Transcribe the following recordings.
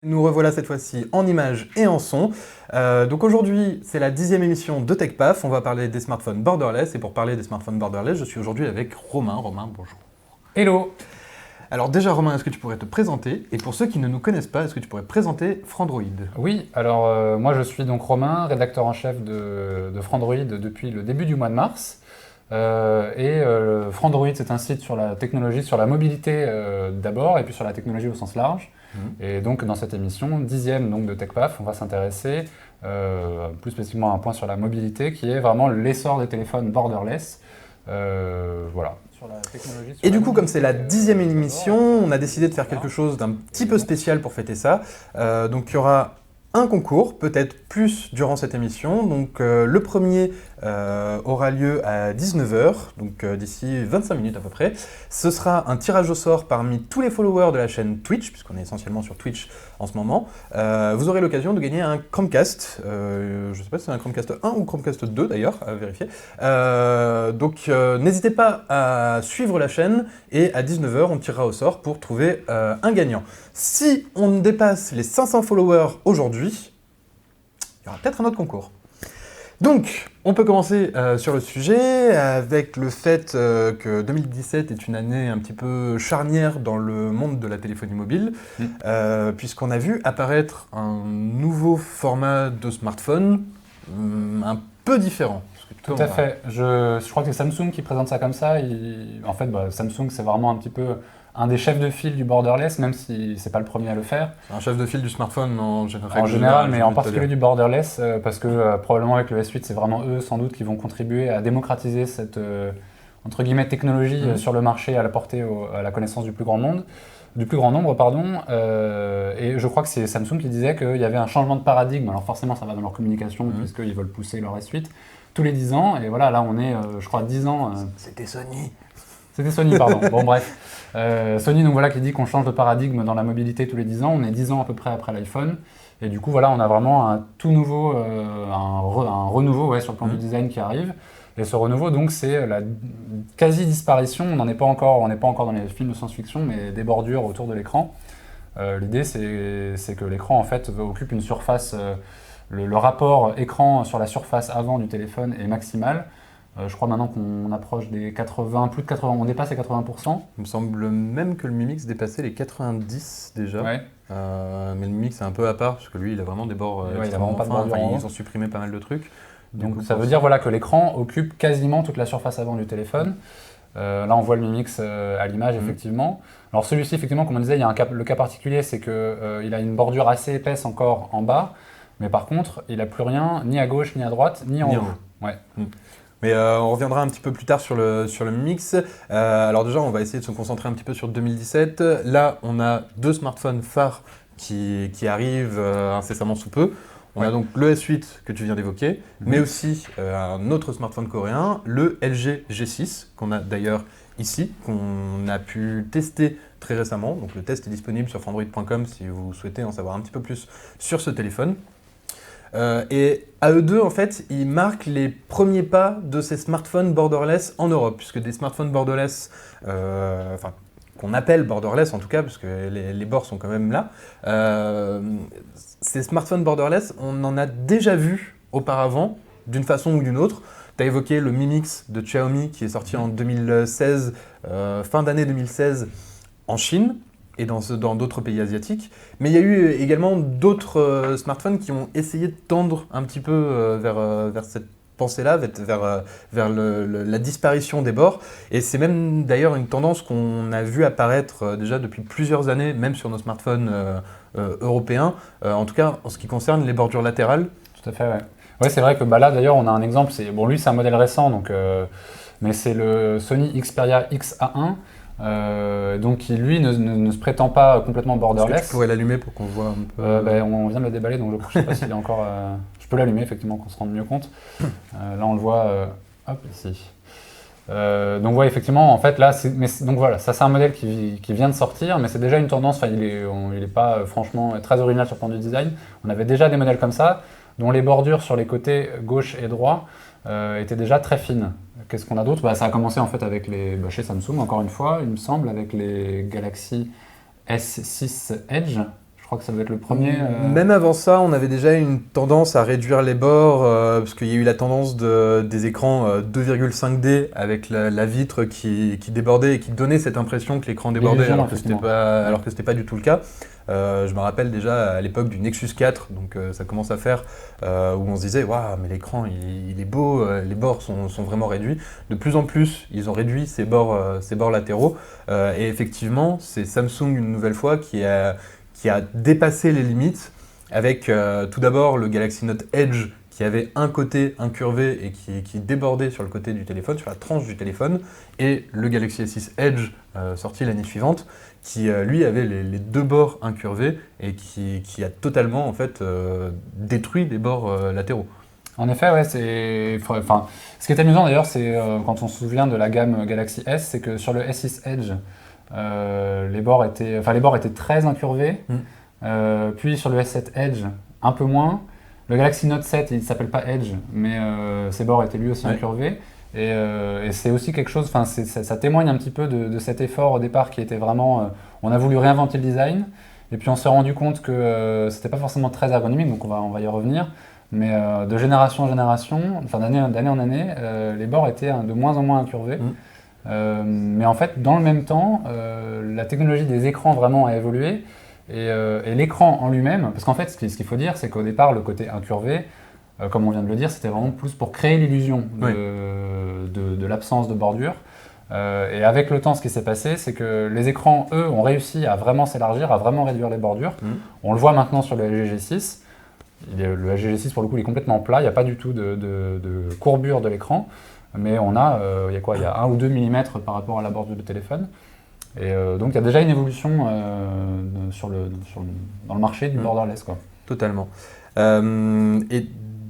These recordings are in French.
Nous revoilà cette fois-ci en images et en son. Donc aujourd'hui, c'est la 10e émission de TechPaf. On va parler des smartphones borderless. Et pour parler des smartphones borderless, je suis aujourd'hui avec Romain. Romain, bonjour. Hello. Alors déjà, Romain, est-ce que tu pourrais te présenter? Et pour ceux qui ne nous connaissent pas, est-ce que tu pourrais présenter Frandroid? Oui, alors moi je suis donc Romain, rédacteur en chef de Frandroid depuis le début du mois de mars. Frandroid, c'est un site sur la technologie, sur la mobilité d'abord, et puis sur la technologie au sens large. Et donc dans cette émission, 10e donc, de TechPaf, on va s'intéresser plus spécifiquement à un point sur la mobilité, qui est vraiment l'essor des téléphones borderless. Voilà. Sur la technologie, Et du coup, comme c'est la 10e émission, on a décidé de faire quelque chose d'un petit peu spécial pour fêter ça. Donc il y aura un concours, peut-être plus durant cette émission. Donc le premier aura lieu à 19h, donc d'ici 25 minutes à peu près. Ce sera un tirage au sort parmi tous les followers de la chaîne Twitch, puisqu'on est essentiellement sur Twitch en ce moment. Vous aurez l'occasion de gagner un Chromecast. Je ne sais pas si c'est un Chromecast 1 ou Chromecast 2 d'ailleurs, à vérifier. Donc n'hésitez pas à suivre la chaîne et à 19h, on tirera au sort pour trouver un gagnant. Si on dépasse les 500 followers aujourd'hui, il y aura peut-être un autre concours. Donc, on peut commencer sur le sujet avec le fait que 2017 est une année un petit peu charnière dans le monde de la téléphonie mobile, puisqu'on a vu apparaître un nouveau format de smartphone un peu différent. Tout à fait. Je crois que c'est Samsung qui présente ça comme ça. En fait, Samsung, c'est vraiment un petit peu un des chefs de file du borderless, même si c'est pas le premier à le faire. C'est un chef de file du smartphone en général. En général, mais en particulier du borderless, parce que probablement avec le S8, c'est vraiment eux, sans doute, qui vont contribuer à démocratiser cette, entre guillemets, technologie sur le marché, à la portée, à la connaissance du plus grand nombre. Et je crois que c'est Samsung qui disait qu'il y avait un changement de paradigme. Alors forcément, ça va dans leur communication, puisqu'ils veulent pousser leur S8 tous les 10 ans. Et voilà, là, on est, je crois, 10 ans. C'était Sony. C'était Sony, pardon. Bon, bref. Sony, donc voilà, qui dit qu'on change de paradigme dans la mobilité tous les 10 ans. On est 10 ans à peu près après l'iPhone. Et du coup, voilà, on a vraiment un tout nouveau, un renouveau sur le plan du design qui arrive. Et ce renouveau, donc, c'est la quasi-disparition. On n'est pas encore dans les films de science-fiction, mais des bordures autour de l'écran. L'idée, c'est que l'écran, en fait, occupe une surface. Le rapport écran sur la surface avant du téléphone est maximal. Je crois maintenant qu'on approche des 80, plus de 80, on dépasse les 80%. Il me semble même que le Mi Mix dépassait les 90 déjà. Ouais. Mais le Mi Mix est un peu à part, parce que lui, il a vraiment des bords il a vraiment pas de bordure en haut. Ils ont supprimé pas mal de trucs. Donc ça veut dire voilà, que l'écran occupe quasiment toute la surface avant du téléphone. Là, on voit le Mi Mix à l'image, effectivement. Alors celui-ci, effectivement, comme on disait, il y a le cas particulier, c'est qu'il a une bordure assez épaisse encore en bas. Mais par contre, il n'a plus rien, ni à gauche, ni à droite, ni en haut. Ouais. Mais on reviendra un petit peu plus tard sur le Mix. Alors déjà, on va essayer de se concentrer un petit peu sur 2017. Là, on a deux smartphones phares qui arrivent incessamment sous peu. On a donc le S8 que tu viens d'évoquer, mais aussi un autre smartphone coréen, le LG G6, qu'on a d'ailleurs ici, qu'on a pu tester très récemment. Donc le test est disponible sur frandroid.com si vous souhaitez en savoir un petit peu plus sur ce téléphone. Et à eux deux, en fait, ils marquent les premiers pas de ces smartphones borderless en Europe, puisque des smartphones borderless, qu'on appelle borderless en tout cas, parce que les bords sont quand même là, ces smartphones borderless, on en a déjà vu auparavant, d'une façon ou d'une autre. Tu as évoqué le Mi Mix de Xiaomi qui est sorti en 2016, fin d'année 2016 en Chine et dans d'autres pays asiatiques. Mais il y a eu également d'autres smartphones qui ont essayé de tendre un petit peu vers cette pensée-là, vers la disparition des bords. Et c'est même d'ailleurs une tendance qu'on a vu apparaître déjà depuis plusieurs années, même sur nos smartphones européens, en tout cas en ce qui concerne les bordures latérales. Tout à fait, ouais. Ouais, c'est vrai que là d'ailleurs on a un exemple, lui c'est un modèle récent, donc, mais c'est le Sony Xperia XA1. Donc qui lui ne se prétend pas complètement borderless. Est-ce que tu pourrais l'allumer pour qu'on voit un peu on vient de le déballer, donc je ne sais pas s'il est encore... Je peux l'allumer effectivement, qu'on se rende mieux compte. Là on le voit, hop, ici. Donc ouais, effectivement, en fait là, donc voilà, ça c'est un modèle qui vient de sortir, mais c'est déjà une tendance, il est pas franchement très original sur le plan du design. On avait déjà des modèles comme ça, dont les bordures sur les côtés gauche et droit étaient déjà très fines. Qu'est-ce qu'on a d'autre ? Ça a commencé en fait avec chez Samsung, encore une fois, il me semble, avec les Galaxy S6 Edge, je crois que ça doit être le premier. Même avant ça, on avait déjà une tendance à réduire les bords, parce qu'il y a eu la tendance des écrans 2,5D avec la vitre qui débordait et qui donnait cette impression que l'écran débordait alors que c'était pas du tout le cas. Je me rappelle déjà à l'époque du Nexus 4, donc ça commence à faire, où on se disait waouh, mais l'écran il est beau, les bords sont vraiment réduits. De plus en plus, ils ont réduit ces bords latéraux, et effectivement, c'est Samsung une nouvelle fois qui a dépassé les limites avec tout d'abord le Galaxy Note Edge qui avait un côté incurvé et qui débordait sur le côté du téléphone, sur la tranche du téléphone, et le Galaxy S6 Edge sorti l'année suivante qui lui avait les deux bords incurvés et qui a totalement en fait détruit les bords latéraux. En effet, ouais, ce qui est amusant d'ailleurs, c'est quand on se souvient de la gamme Galaxy S, c'est que sur le S6 Edge, les bords étaient très incurvés. Puis sur le S7 Edge, un peu moins. Le Galaxy Note 7, il ne s'appelle pas Edge, mais ses bords étaient lui aussi incurvés. Et c'est aussi quelque chose, ça témoigne un petit peu de cet effort au départ qui était vraiment, on a voulu réinventer le design, et puis on s'est rendu compte que c'était pas forcément très ergonomique, donc on va y revenir. Mais de génération en génération, enfin d'année en année, les bords étaient de moins en moins incurvés. Mais en fait, dans le même temps, la technologie des écrans vraiment a évolué. Et l'écran en lui-même, parce qu'en fait, ce qu'il faut dire, c'est qu'au départ, le côté incurvé, comme on vient de le dire, c'était vraiment plus pour créer l'illusion de l'absence de bordure. Et avec le temps, ce qui s'est passé, c'est que les écrans, eux, ont réussi à vraiment s'élargir, à vraiment réduire les bordures. On le voit maintenant sur le LG G6. Le LG G6, pour le coup, il est complètement plat, il n'y a pas du tout de courbure de l'écran. Mais on a, il y a 1 ou 2 mm par rapport à la bordure du téléphone. Et donc il y a déjà une évolution dans le marché du borderless, quoi. Totalement. Et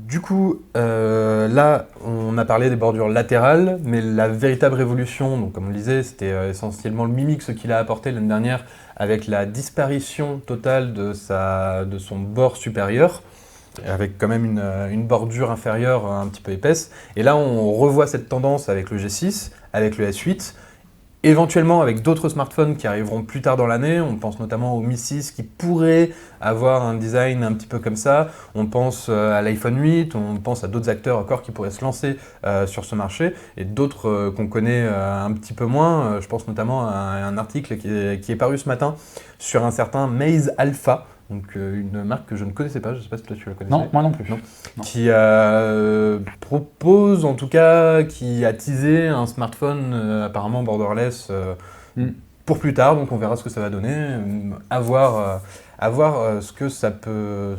du coup, là, on a parlé des bordures latérales, mais la véritable révolution, donc comme on le disait, c'était essentiellement le Mi Mix qu'il a apporté l'année dernière avec la disparition totale de son bord supérieur, avec quand même une bordure inférieure un petit peu épaisse. Et là, on revoit cette tendance avec le G6, avec le S8, éventuellement avec d'autres smartphones qui arriveront plus tard dans l'année. On pense notamment au Mi 6 qui pourrait avoir un design un petit peu comme ça. On pense à l'iPhone 8, on pense à d'autres acteurs encore qui pourraient se lancer sur ce marché et d'autres qu'on connaît un petit peu moins. Je pense notamment à un article qui est paru ce matin sur un certain Maze Alpha. Donc une marque que je ne connaissais pas, je ne sais pas si toi tu la connaissais. Non, moi non plus. Non. Qui propose, en tout cas, qui a teasé un smartphone apparemment borderless pour plus tard, donc on verra ce que ça va donner, à voir ce que ça peut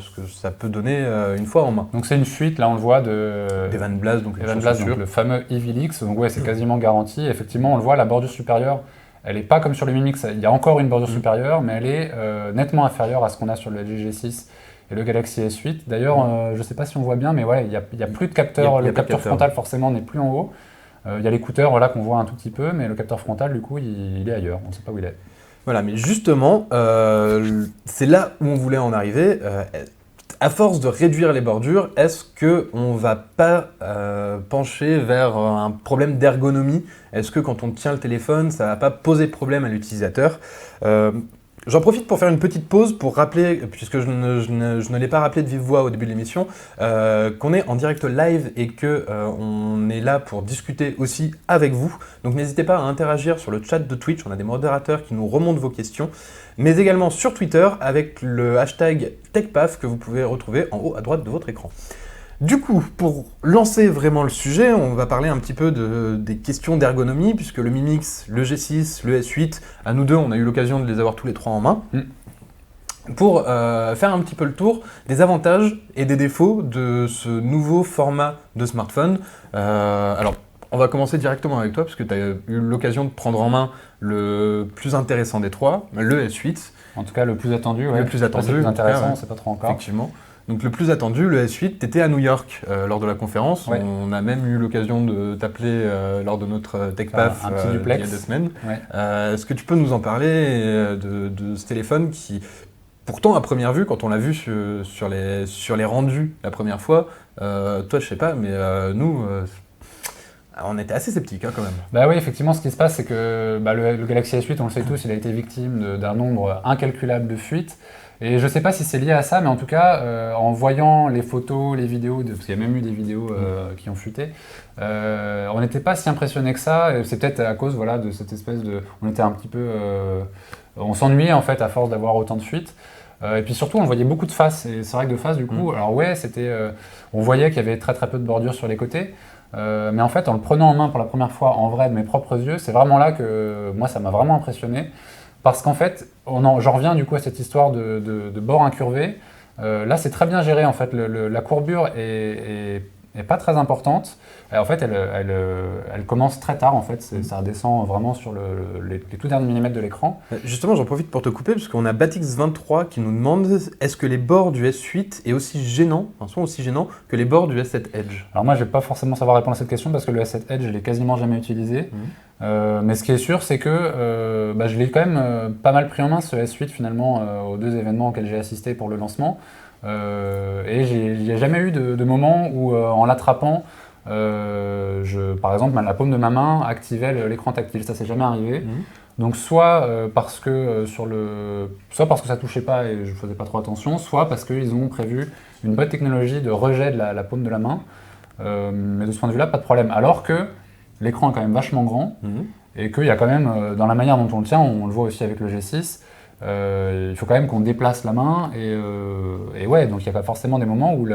donner une fois en main. Donc c'est une suite, là on le voit d'Evan Blass, donc le fameux Evil X, donc ouais c'est quasiment garanti. Effectivement on le voit, la bordure supérieure, elle n'est pas comme sur le Mi Mix, il y a encore une bordure supérieure, mais elle est nettement inférieure à ce qu'on a sur le LG G6 et le Galaxy S8. D'ailleurs, je ne sais pas si on voit bien, mais ouais, il n'y a plus de capteur, le capteur frontal forcément n'est plus en haut. Il y a l'écouteur voilà, qu'on voit un tout petit peu, mais le capteur frontal, du coup, il est ailleurs, on ne sait pas où il est. Voilà, mais justement, c'est là où on voulait en arriver. À force de réduire les bordures, est-ce qu'on ne va pas pencher vers un problème d'ergonomie? Est-ce que quand on tient le téléphone, ça ne va pas poser problème à l'utilisateur? J'en profite pour faire une petite pause pour rappeler, puisque je ne l'ai pas rappelé de vive voix au début de l'émission, qu'on est en direct live et qu'on est là pour discuter aussi avec vous. Donc n'hésitez pas à interagir sur le chat de Twitch, on a des modérateurs qui nous remontent vos questions, mais également sur Twitter avec le hashtag TechPaf que vous pouvez retrouver en haut à droite de votre écran. Du coup, pour lancer vraiment le sujet, on va parler un petit peu des questions d'ergonomie, puisque le Mi Mix, le G6, le S8, à nous deux, on a eu l'occasion de les avoir tous les trois en main, pour faire un petit peu le tour des avantages et des défauts de ce nouveau format de smartphone. Alors, on va commencer directement avec toi, parce que tu as eu l'occasion de prendre en main le plus intéressant des trois, le S8. En tout cas, le plus attendu, ouais. Le plus attendu. C'est le plus intéressant, on ne sait pas trop encore. Effectivement. Donc le plus attendu, le S8, tu étais à New York lors de la conférence. Ouais. On a même eu l'occasion de t'appeler lors de notre TechPaf il y a 2 semaines. Ouais. Est-ce que tu peux nous en parler de ce téléphone qui, pourtant à première vue, quand on l'a vu sur les rendus la première fois, toi je sais pas, mais nous... on était assez sceptiques quand même. Bah oui, effectivement, ce qui se passe, c'est que le Galaxy S8, on le sait tous, il a été victime d'un nombre incalculable de fuites. Et je sais pas si c'est lié à ça, mais en tout cas, en voyant les photos, les vidéos, parce qu'il y a même eu des vidéos qui ont fuité, on n'était pas si impressionné que ça. Et c'est peut-être à cause voilà, de cette espèce de... On était un petit peu... on s'ennuyait en fait à force d'avoir autant de fuites. Et puis surtout, on voyait beaucoup de faces. Et c'est vrai que de face, du coup, alors ouais, on voyait qu'il y avait très très peu de bordures sur les côtés. Mais en fait, en le prenant en main pour la première fois en vrai de mes propres yeux, c'est vraiment là que moi, ça m'a vraiment impressionné. Parce qu'en fait, j'en reviens du coup à cette histoire de bord incurvé. Là, c'est très bien géré en fait. La courbure est pas très importante. Et en fait, elle commence très tard en fait. Ça descend vraiment sur les tout derniers millimètres de l'écran. Justement, j'en profite pour te couper parce qu'on a Batix23 qui nous demande est-ce que les bords du S8 sont aussi gênants que les bords du S7 Edge? Alors moi, je vais pas forcément savoir répondre à cette question parce que le S7 Edge, je l'ai quasiment jamais utilisé. Mais ce qui est sûr, c'est que je l'ai quand même pas mal pris en main ce S8 finalement aux 2 événements auxquels j'ai assisté pour le lancement. Et il n'y a jamais eu de moment où en l'attrapant, par exemple, la paume de ma main activait l'écran tactile. Ça s'est jamais arrivé. Donc soit parce que ça touchait pas et je faisais pas trop attention, soit parce qu'ils ont prévu une bonne technologie de rejet de la paume de la main. Mais de ce point de vue-là, pas de problème. Alors que l'écran est quand même vachement grand et qu'il y a quand même, dans la manière dont on le tient, on le voit aussi avec le G6, il faut quand même qu'on déplace la main et ouais, donc il y a pas forcément des moments où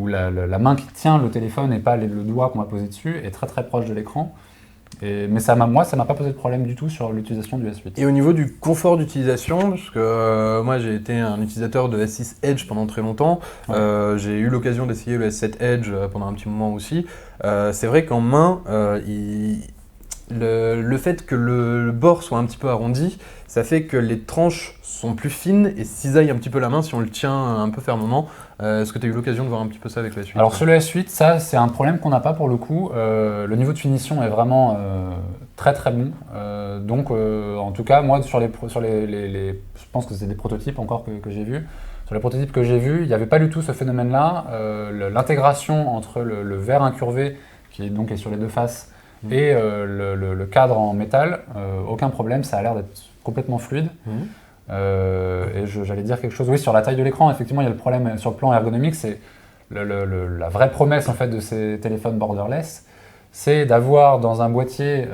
la main qui tient le téléphone et pas le doigt qu'on va poser dessus est très très proche de l'écran. Mais ça m'a pas posé de problème du tout sur l'utilisation du S8. Et au niveau du confort d'utilisation, parce que moi j'ai été un utilisateur de S6 Edge pendant très longtemps, j'ai eu l'occasion d'essayer le S7 Edge pendant un petit moment aussi. C'est vrai qu'en main, le fait que le bord soit un petit peu arrondi, ça fait que les tranches sont plus fines et cisaillent un petit peu la main si on le tient un peu fermement. Est-ce que tu as eu l'occasion de voir un petit peu ça avec le S8? Alors sur le S8, ça c'est un problème qu'on n'a pas pour le coup. Le niveau de finition est vraiment très très bon. Donc en tout cas, moi je pense que c'est des prototypes encore que j'ai vus. Sur les prototypes que j'ai vus, il n'y avait pas du tout ce phénomène-là. L'intégration entre le verre incurvé qui est sur les 2 faces et le cadre en métal, aucun problème, ça a l'air d'être complètement fluide. Et j'allais dire quelque chose, oui, sur la taille de l'écran, effectivement, il y a le problème sur le plan ergonomique, c'est la vraie promesse en fait de ces téléphones borderless, c'est d'avoir dans un boîtier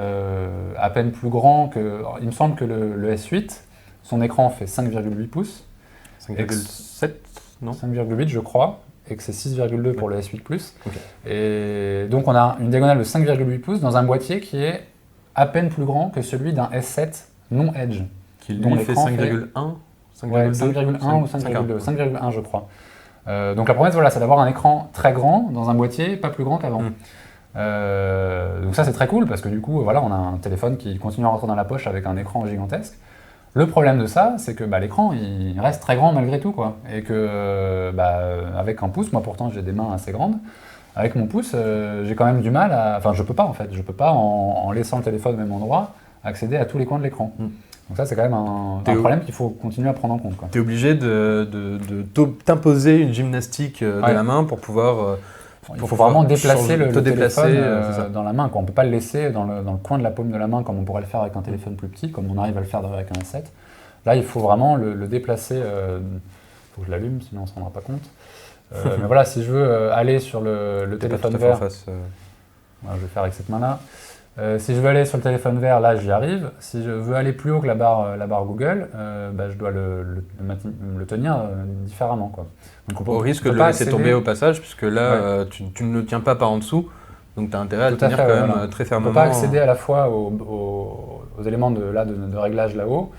à peine plus grand que, il me semble que le S8, son écran fait 5,8 pouces. 5,7 non 5,8 je crois. Et que c'est 6,2 pour le S8 Plus. Okay. Et donc on a une diagonale de 5,8 pouces dans un boîtier qui est à peine plus grand que celui d'un S7 non Edge. Qui lui fait 5,1 5,1 ou 5,2 5,1 je crois. Donc la promesse, voilà, c'est d'avoir un écran très grand dans un boîtier pas plus grand qu'avant. Donc ça c'est très cool parce que du coup voilà, on a un téléphone qui continue à rentrer dans la poche avec un écran gigantesque. Le problème de ça, c'est que l'écran il reste très grand malgré tout quoi. Et que avec un pouce, moi pourtant j'ai des mains assez grandes, avec mon pouce j'ai quand même du mal à... Enfin je peux pas en fait, je peux pas en laissant le téléphone au même endroit accéder à tous les coins de l'écran. Donc ça c'est quand même un problème qu'il faut continuer à prendre en compte. Tu es obligé de t'imposer une gymnastique de la main pour pouvoir... Il faut vraiment déplacer le téléphone dans la main. On ne peut pas le laisser dans le coin de la paume de la main comme on pourrait le faire avec un téléphone plus petit, comme on arrive à le faire avec un S7. Là, il faut vraiment le déplacer. Il faut que je l'allume, sinon on ne se rendra pas compte. Mais voilà, si je veux aller sur le téléphone vert, je vais faire avec cette main-là. Si je veux aller sur le téléphone vert, là j'y arrive. Si je veux aller plus haut que la barre Google, je dois le tenir différemment, quoi. Donc, au risque de le laisser tomber au passage, puisque là tu ne le tiens pas par en dessous, donc tu as intérêt à le tenir quand même très fermement. On ne peut pas accéder à la fois aux éléments de réglage là-haut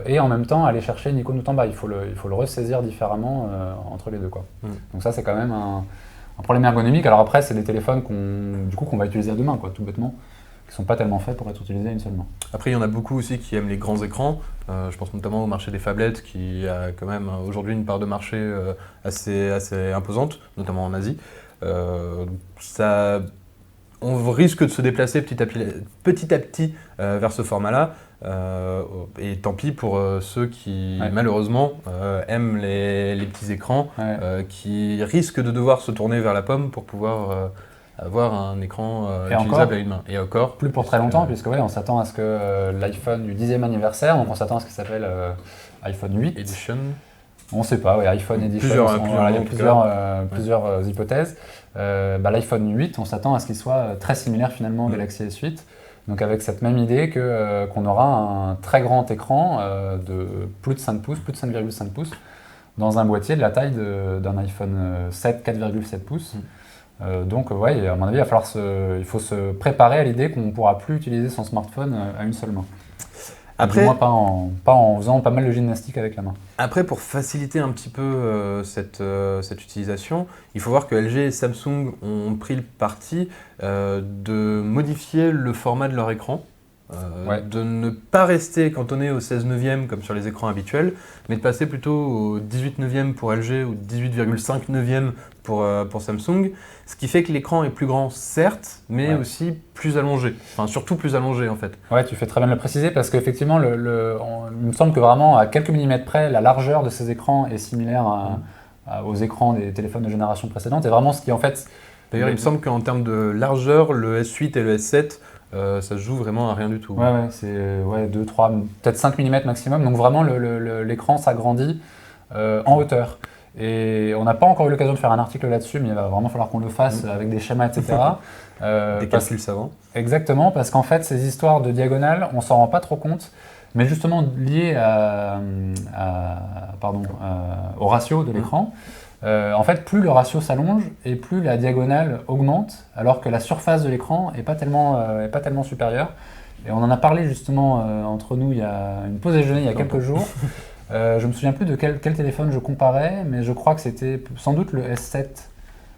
et en même temps aller chercher une icône tout en bas. Il faut le ressaisir différemment entre les deux, quoi. Donc ça c'est quand même un problème ergonomique. Alors après, c'est des téléphones qu'on va utiliser à deux mains, quoi, tout bêtement, qui sont pas tellement faits pour être utilisés à une seule main. Après, il y en a beaucoup aussi qui aiment les grands écrans. Je pense notamment au marché des phablettes, qui a quand même aujourd'hui une part de marché assez imposante, notamment en Asie. On risque de se déplacer petit à petit vers ce format-là. Et tant pis pour ceux qui, malheureusement, aiment les petits écrans, qui risquent de devoir se tourner vers la pomme pour pouvoir avoir un écran utilisable à une main. Et encore. Plus pour très longtemps, puisque on s'attend à ce que l'iPhone du 10e anniversaire, donc on s'attend à ce qu'il s'appelle iPhone 8. Edition. On ne sait pas, ouais, iPhone Edition, il y a plusieurs hypothèses. L'iPhone 8, on s'attend à ce qu'il soit très similaire finalement au Galaxy S8. Donc avec cette même idée qu'on aura un très grand écran de plus de 5 pouces, plus de 5,5 pouces, dans un boîtier de la taille d'un iPhone 7, 4,7 pouces. Donc ouais, à mon avis, il faut se préparer à l'idée qu'on ne pourra plus utiliser son smartphone à une seule main. Après, du moins pas en faisant pas mal de gymnastique avec la main. Après, pour faciliter un petit peu cette utilisation, il faut voir que LG et Samsung ont pris le parti de modifier le format de leur écran, de ne pas rester cantonné au 16 neuvième comme sur les écrans habituels, mais de passer plutôt au 18 neuvième pour LG ou 18,5 neuvième pour Samsung, ce qui fait que l'écran est plus grand, certes, mais aussi plus allongé, enfin surtout plus allongé en fait. Ouais, tu fais très bien de le préciser parce qu'effectivement, il me semble que vraiment à quelques millimètres près, la largeur de ces écrans est similaire aux écrans des téléphones de génération précédente, et vraiment ce qui en fait... D'ailleurs, il me semble qu'en termes de largeur, le S8 et le S7, ça se joue vraiment à rien du tout. Ouais, c'est 2, 3, peut-être 5 mm maximum, donc vraiment l'écran s'agrandit en hauteur. Et on n'a pas encore eu l'occasion de faire un article là-dessus, mais il va vraiment falloir qu'on le fasse avec des schémas, etc. Des calculs savants. Exactement, parce qu'en fait, ces histoires de diagonale, on s'en rend pas trop compte, mais justement liées au ratio de l'écran. En fait, plus le ratio s'allonge et plus la diagonale augmente, alors que la surface de l'écran n'est pas tellement supérieure. Et on en a parlé justement entre nous il y a une pause déjeuner il y a quelques jours. Je me souviens plus de quel téléphone je comparais, mais je crois que c'était sans doute le S7,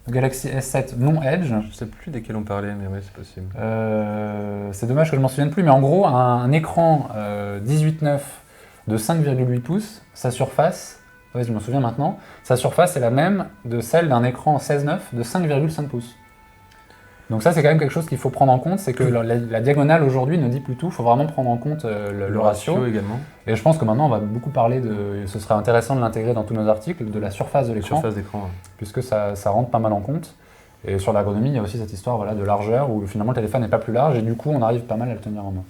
le Galaxy S7 non Edge. Je sais plus desquels on parlait, mais oui, c'est possible. C'est dommage que je m'en souvienne plus, mais en gros, un écran 18:9 de 5,8 pouces, sa surface, je m'en souviens maintenant, sa surface est la même de celle d'un écran 16:9 de 5,5 pouces. Donc ça, c'est quand même quelque chose qu'il faut prendre en compte, c'est que la diagonale aujourd'hui ne dit plus tout, il faut vraiment prendre en compte le ratio également. Et je pense que maintenant, on va beaucoup parler ce serait intéressant de l'intégrer dans tous nos articles, de la surface de l'écran, puisque ça rentre pas mal en compte. Et sur l'ergonomie, il y a aussi cette histoire de largeur, où finalement le téléphone n'est pas plus large, et du coup, on arrive pas mal à le tenir en main.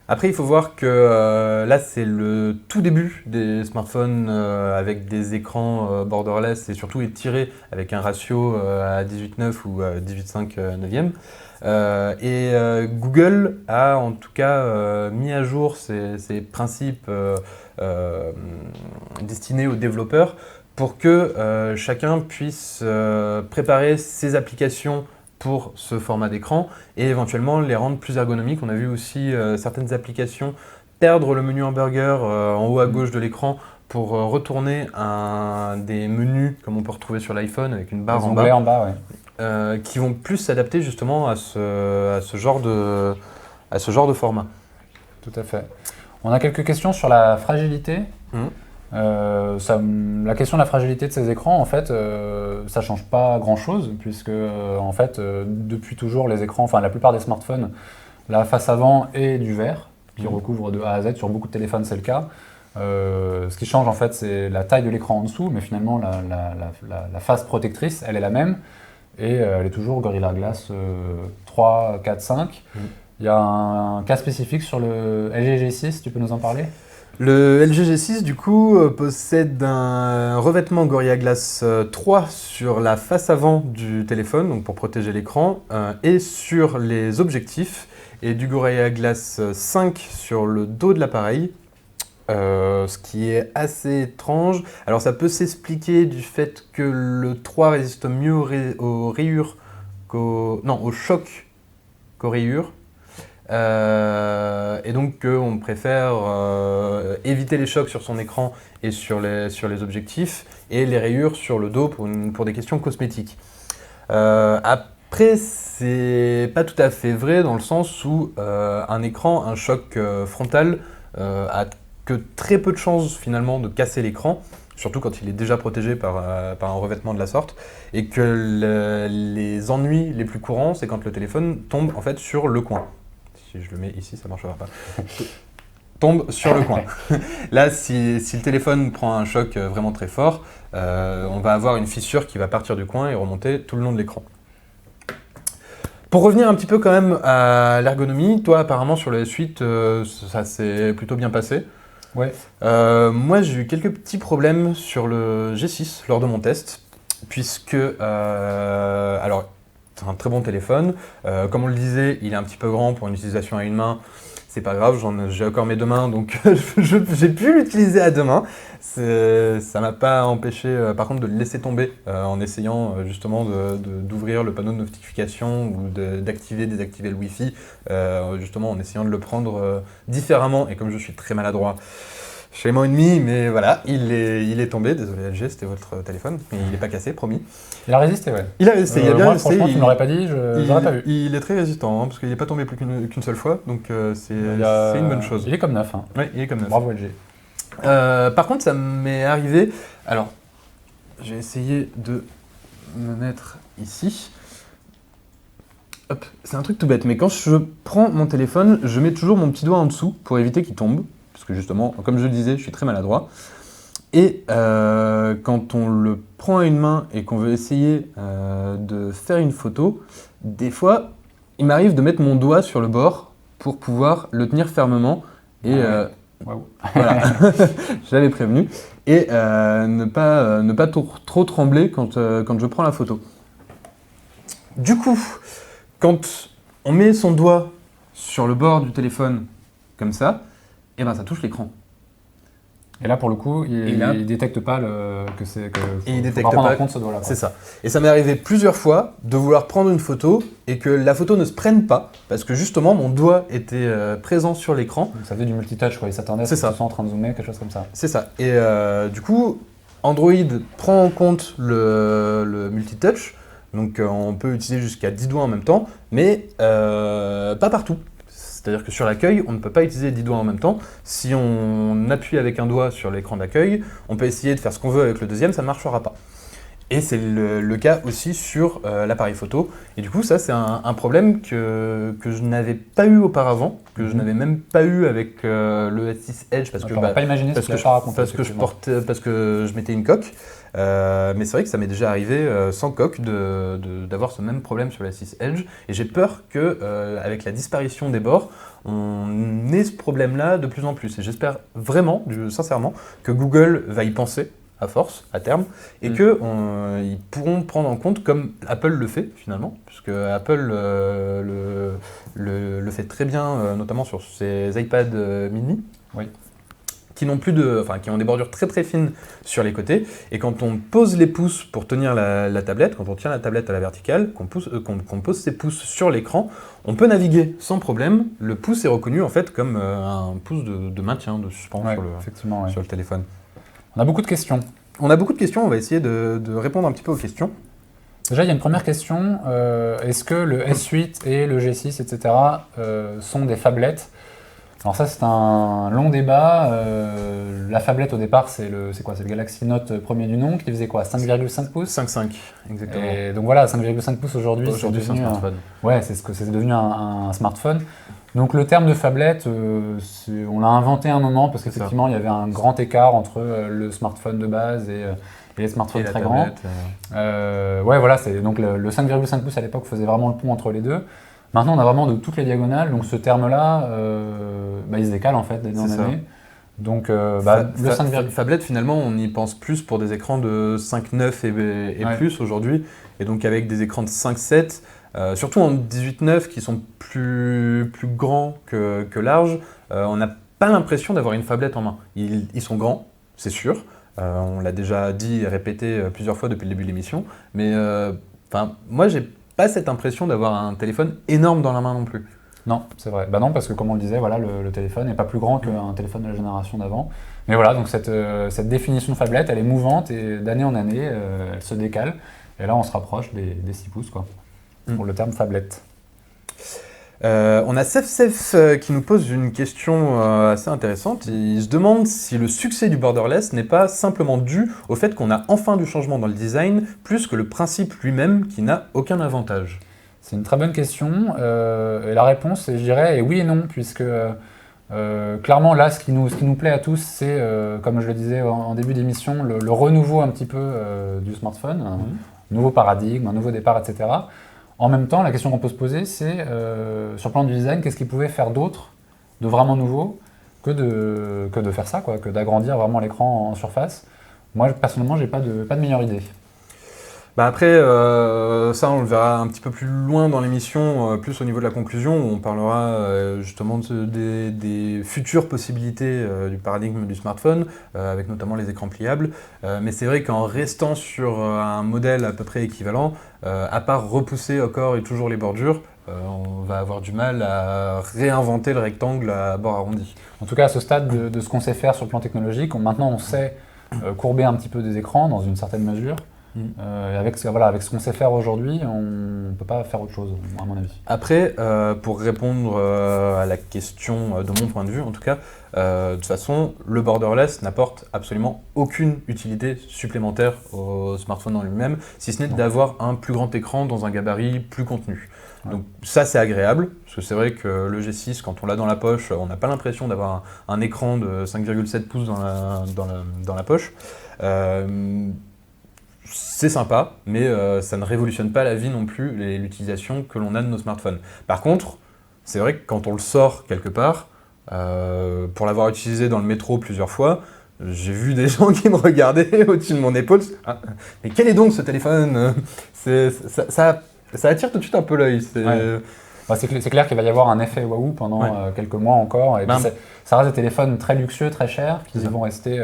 Après, il faut voir que là, c'est le tout début des smartphones avec des écrans borderless et surtout étirés avec un ratio à 18:9 ou 18:5 neuvième. Google a en tout cas mis à jour ces principes destinés aux développeurs pour que chacun puisse préparer ses applications pour ce format d'écran et éventuellement les rendre plus ergonomiques. On a vu aussi certaines applications perdre le menu hamburger en haut à gauche de l'écran pour retourner des menus comme on peut retrouver sur l'iPhone avec une barre en bas, qui vont plus s'adapter justement à ce genre de format. Tout à fait. On a quelques questions sur la fragilité. La question de la fragilité de ces écrans, en fait, ça change pas grand-chose, puisque en fait, depuis toujours, les écrans, enfin la plupart des smartphones, la face avant est du verre, qui recouvre de A à Z. Sur beaucoup de téléphones, c'est le cas. Ce qui change, en fait, c'est la taille de l'écran en dessous, mais finalement, la face protectrice, elle est la même, et elle est toujours Gorilla Glass 3, 4, 5. Il y a un cas spécifique sur le LG G6, tu peux nous en parler ? Le LG G6 du coup possède un revêtement Gorilla Glass 3 sur la face avant du téléphone, donc pour protéger l'écran, et sur les objectifs, et du Gorilla Glass 5 sur le dos de l'appareil, ce qui est assez étrange. Alors ça peut s'expliquer du fait que le 3 résiste mieux aux rayures au choc qu'aux rayures. Et donc on préfère éviter les chocs sur son écran et sur les objectifs et les rayures sur le dos pour des questions cosmétiques. Après, c'est pas tout à fait vrai dans le sens où un choc frontal a que très peu de chances finalement de casser l'écran, surtout quand il est déjà protégé par un revêtement de la sorte, et que les ennuis les plus courants, c'est quand le téléphone tombe en fait sur le coin. Si je le mets ici, ça ne marchera pas. Tombe sur le coin. Là, si le téléphone prend un choc vraiment très fort, on va avoir une fissure qui va partir du coin et remonter tout le long de l'écran. Pour revenir un petit peu quand même à l'ergonomie, toi apparemment sur le S8, ça s'est plutôt bien passé. Ouais. Moi, j'ai eu quelques petits problèmes sur le G6 lors de mon test, puisque, alors, c'est un très bon téléphone. Comme on le disait, il est un petit peu grand pour une utilisation à une main. C'est pas grave, j'ai encore mes deux mains, donc j'ai pu l'utiliser à deux mains. Ça m'a pas empêché, par contre, de le laisser tomber en essayant justement d'ouvrir le panneau de notification ou d'activer, désactiver le Wi-Fi, justement en essayant de le prendre différemment. Et comme je suis très maladroit, shame on me, mais voilà, il est tombé. Désolé LG, c'était votre téléphone, mais il n'est pas cassé, promis. Il a résisté, ouais. Il a résisté, il a bien moi, résisté. franchement, tu ne l'aurais pas dit, je n'aurais pas vu. Il est très résistant, hein, parce qu'il n'est pas tombé plus qu'une seule fois, donc c'est une bonne chose. Il est comme neuf. Hein. Oui, il est comme neuf. Bravo LG. Par contre, ça m'est arrivé. Alors, j'ai essayé de me mettre ici. Hop, c'est un truc tout bête, mais quand je prends mon téléphone, je mets toujours mon petit doigt en dessous pour éviter qu'il tombe, parce que justement, comme je le disais, je suis très maladroit. Et quand on le prend à une main et qu'on veut essayer de faire une photo, des fois, il m'arrive de mettre mon doigt sur le bord pour pouvoir le tenir fermement et Wow. voilà, je l'avais prévenu, et ne pas trop trembler quand je prends la photo. Du coup, quand on met son doigt sur le bord du téléphone comme ça, et ben ça touche l'écran. Et là, pour le coup, il ne détecte pas il détecte faut prendre pas en compte ce doigt-là. C'est ça. Et ça m'est arrivé plusieurs fois de vouloir prendre une photo et que la photo ne se prenne pas parce que justement mon doigt était présent sur l'écran. Donc ça faisait du multitouch, quoi. Il s'attendait à ce que tu sois en train de zoomer, quelque chose comme ça. C'est ça. Et du coup, Android prend en compte le multitouch. Donc on peut utiliser jusqu'à 10 doigts en même temps, mais pas partout. C'est-à-dire que sur l'accueil, on ne peut pas utiliser 10 doigts en même temps. Si on appuie avec un doigt sur l'écran d'accueil, on peut essayer de faire ce qu'on veut avec le deuxième, ça ne marchera pas. Et c'est le cas aussi sur l'appareil photo. Et du coup, ça, c'est un problème que je n'avais pas eu auparavant, que je n'avais même pas eu avec le S6 Edge, parce que pas imaginé parce que je mettais une coque. Mais c'est vrai que ça m'est déjà arrivé sans coque d'avoir ce même problème sur la 6 Edge, et j'ai peur que avec la disparition des bords, on ait ce problème-là de plus en plus. Et j'espère vraiment, sincèrement, que Google va y penser à force, à terme, et qu'ils pourront prendre en compte comme Apple le fait finalement, puisque Apple le fait très bien, notamment sur ses iPad mini. Oui. Qui ont des bordures très très fines sur les côtés, et quand on pose les pouces pour tenir la tablette, quand on tient la tablette à la verticale, qu'on pose ses pouces sur l'écran, on peut naviguer sans problème. Le pouce est reconnu en fait comme un pouce de maintien, de suspens sur le téléphone. On a beaucoup de questions. On a beaucoup de questions, on va essayer de répondre un petit peu aux questions. Déjà, il y a une première question. Est-ce que le S8 et le G6, etc. sont des phablettes ? Alors ça, c'est un long débat. La phablette, au départ, c'est le Galaxy Note premier du nom, qui faisait quoi, 5,5 pouces ? 5,5, exactement. Et donc voilà, 5,5 pouces aujourd'hui, c'est un smartphone. C'est devenu un smartphone. Donc le terme de phablette, on l'a inventé un moment, parce qu'effectivement, il y avait un grand écart entre le smartphone de base et les smartphones très grands. Donc le 5,5 pouces à l'époque faisait vraiment le pont entre les deux. Maintenant, on a vraiment de toutes les diagonales, donc ce terme-là, il se décale en fait d'année en année. Donc, phablette, finalement, on y pense plus pour des écrans de 5,9 et plus aujourd'hui, et donc avec des écrans de 5,7, surtout en 18,9 qui sont plus grands que larges, on n'a pas l'impression d'avoir une phablette en main. Ils sont grands, c'est sûr, on l'a déjà dit et répété plusieurs fois depuis le début de l'émission, mais moi j'ai pas cette impression d'avoir un téléphone énorme dans la main non plus. Non, c'est vrai. Non, parce que comme on le disait, voilà, le téléphone n'est pas plus grand qu'un téléphone de la génération d'avant. Mais voilà, donc cette définition de phablette, elle est mouvante et d'année en année, elle se décale. Et là, on se rapproche des 6 pouces, quoi, pour le terme phablette. On a Sef qui nous pose une question assez intéressante. Il se demande si le succès du borderless n'est pas simplement dû au fait qu'on a enfin du changement dans le design, plus que le principe lui-même qui n'a aucun avantage. C'est une très bonne question. Et la réponse, je dirais, est oui et non, puisque clairement là, ce qui nous plaît à tous, c'est, comme je le disais en début d'émission, le renouveau un petit peu du smartphone, un nouveau paradigme, un nouveau départ, etc. En même temps, la question qu'on peut se poser, c'est, sur le plan du design, qu'est-ce qu'il pouvait faire d'autre, de vraiment nouveau, que de faire ça, quoi, que d'agrandir vraiment l'écran en surface. Moi, personnellement, j'ai pas de meilleure idée. Bah après, ça on le verra un petit peu plus loin dans l'émission, plus au niveau de la conclusion, où on parlera justement des futures possibilités du paradigme du smartphone, avec notamment les écrans pliables. Mais c'est vrai qu'en restant sur un modèle à peu près équivalent, à part repousser encore et toujours les bordures, on va avoir du mal à réinventer le rectangle à bord arrondi. En tout cas, à ce stade de ce qu'on sait faire sur le plan technologique, maintenant on sait courber un petit peu des écrans dans une certaine mesure. Avec ce qu'on sait faire aujourd'hui, on ne peut pas faire autre chose, à mon avis. Après, pour répondre à la question, de mon point de vue en tout cas, de toute façon, le borderless n'apporte absolument aucune utilité supplémentaire au smartphone en lui-même, si ce n'est d'avoir un plus grand écran dans un gabarit plus contenu. Ouais. Donc ça c'est agréable, parce que c'est vrai que le G6, quand on l'a dans la poche, on n'a pas l'impression d'avoir un écran de 5,7 pouces dans la poche. C'est sympa, mais ça ne révolutionne pas la vie non plus, l'utilisation que l'on a de nos smartphones. Par contre, c'est vrai que quand on le sort quelque part, pour l'avoir utilisé dans le métro plusieurs fois, j'ai vu des gens qui me regardaient au-dessus de mon épaule. Ah, mais quel est donc ce téléphone ? Ça attire tout de suite un peu l'œil. C'est clair qu'il va y avoir un effet waouh pendant quelques mois encore. Et puis ça reste des téléphones très luxueux, très chers, qui vont rester...